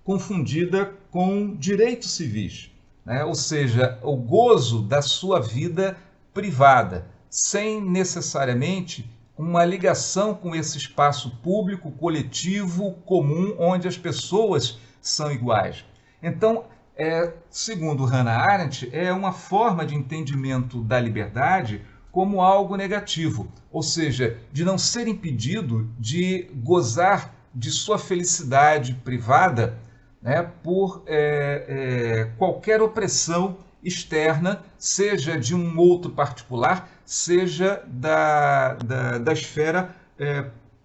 confundida com direitos civis, né? Ou seja, o gozo da sua vida privada, sem necessariamente uma ligação com esse espaço público, coletivo, comum, onde as pessoas são iguais. Então, segundo Hannah Arendt, é uma forma de entendimento da liberdade como algo negativo, ou seja, de não ser impedido de gozar de sua felicidade privada, né, por qualquer opressão externa, seja de um outro particular, seja da esfera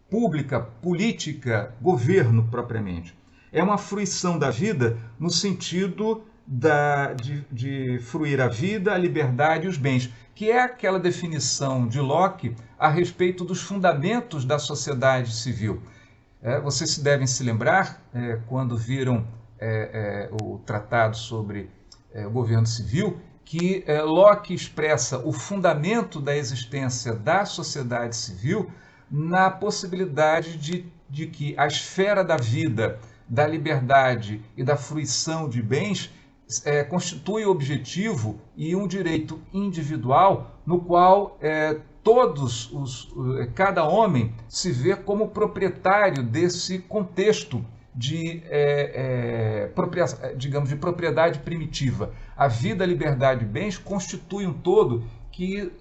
pública, política, governo propriamente. É uma fruição da vida no sentido de fruir a vida, a liberdade e os bens, que é aquela definição de Locke a respeito dos fundamentos da sociedade civil. Vocês devem se lembrar, quando viram o tratado sobre o governo civil, que Locke expressa o fundamento da existência da sociedade civil na possibilidade de que a esfera da vida, da liberdade e da fruição de bens constitui o objetivo e um direito individual no qual cada homem se vê como proprietário desse contexto digamos, de propriedade primitiva. A vida, a liberdade e bens constituem um todo que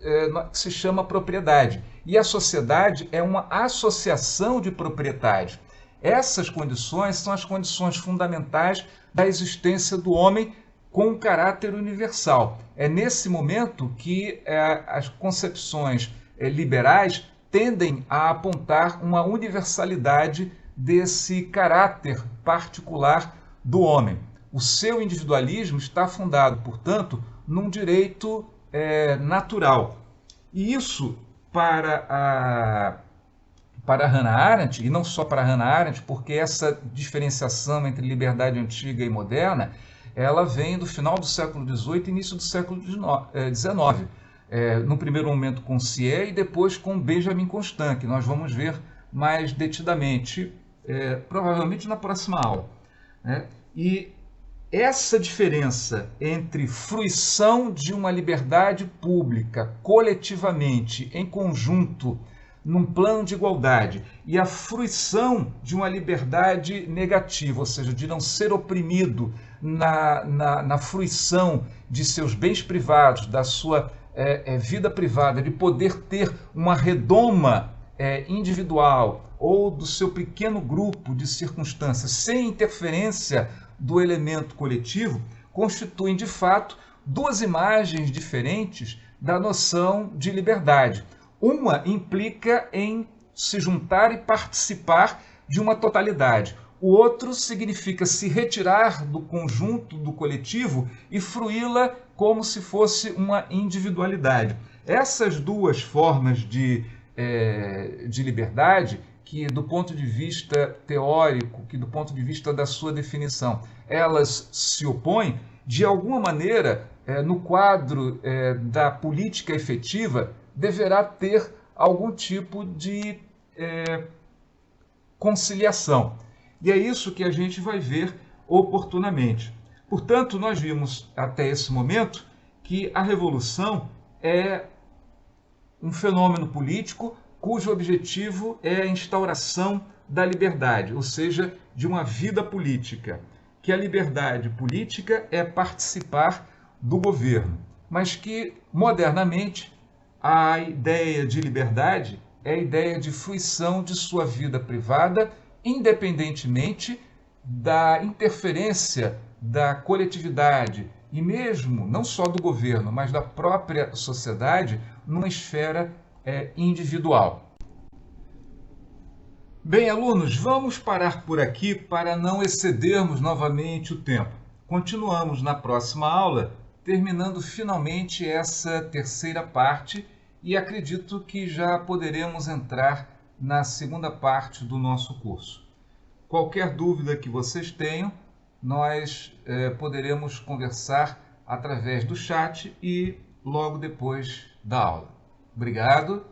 se chama propriedade. E a sociedade é uma associação de proprietários. Essas condições são as condições fundamentais da existência do homem com um caráter universal. É nesse momento que as concepções liberais tendem a apontar uma universalidade desse caráter particular do homem. O seu individualismo está fundado, portanto, num direito natural. E isso, para Hannah Arendt, e não só para Hannah Arendt, porque essa diferenciação entre liberdade antiga e moderna, ela vem do final do século XVIII e início do século XIX. No primeiro momento com Sieyès e depois com Benjamin Constant, que nós vamos ver mais detidamente, provavelmente na próxima aula. E essa diferença entre fruição de uma liberdade pública coletivamente, em conjunto, num plano de igualdade, e a fruição de uma liberdade negativa, ou seja, de não ser oprimido na fruição de seus bens privados, da sua vida privada, de poder ter uma redoma individual ou do seu pequeno grupo de circunstâncias, sem interferência do elemento coletivo, constituem, de fato, duas imagens diferentes da noção de liberdade. Uma implica em se juntar e participar de uma totalidade. O outro significa se retirar do conjunto, do coletivo, e fruí-la como se fosse uma individualidade. Essas duas formas de liberdade, que do ponto de vista teórico, que do ponto de vista da sua definição, elas se opõem, de alguma maneira, no quadro da política efetiva, deverá ter algum tipo de conciliação. E é isso que a gente vai ver oportunamente. Portanto, nós vimos até esse momento que a revolução é um fenômeno político cujo objetivo é a instauração da liberdade, ou seja, de uma vida política. Que a liberdade política é participar do governo, mas que, modernamente, a ideia de liberdade é a ideia de fruição de sua vida privada, independentemente da interferência da coletividade e mesmo, não só do governo, mas da própria sociedade, numa esfera individual. Bem, alunos, vamos parar por aqui para não excedermos novamente o tempo. Continuamos na próxima aula, terminando finalmente essa terceira parte, e acredito que já poderemos entrar na segunda parte do nosso curso. Qualquer dúvida que vocês tenham, nós poderemos conversar através do chat e logo depois da aula. Obrigado.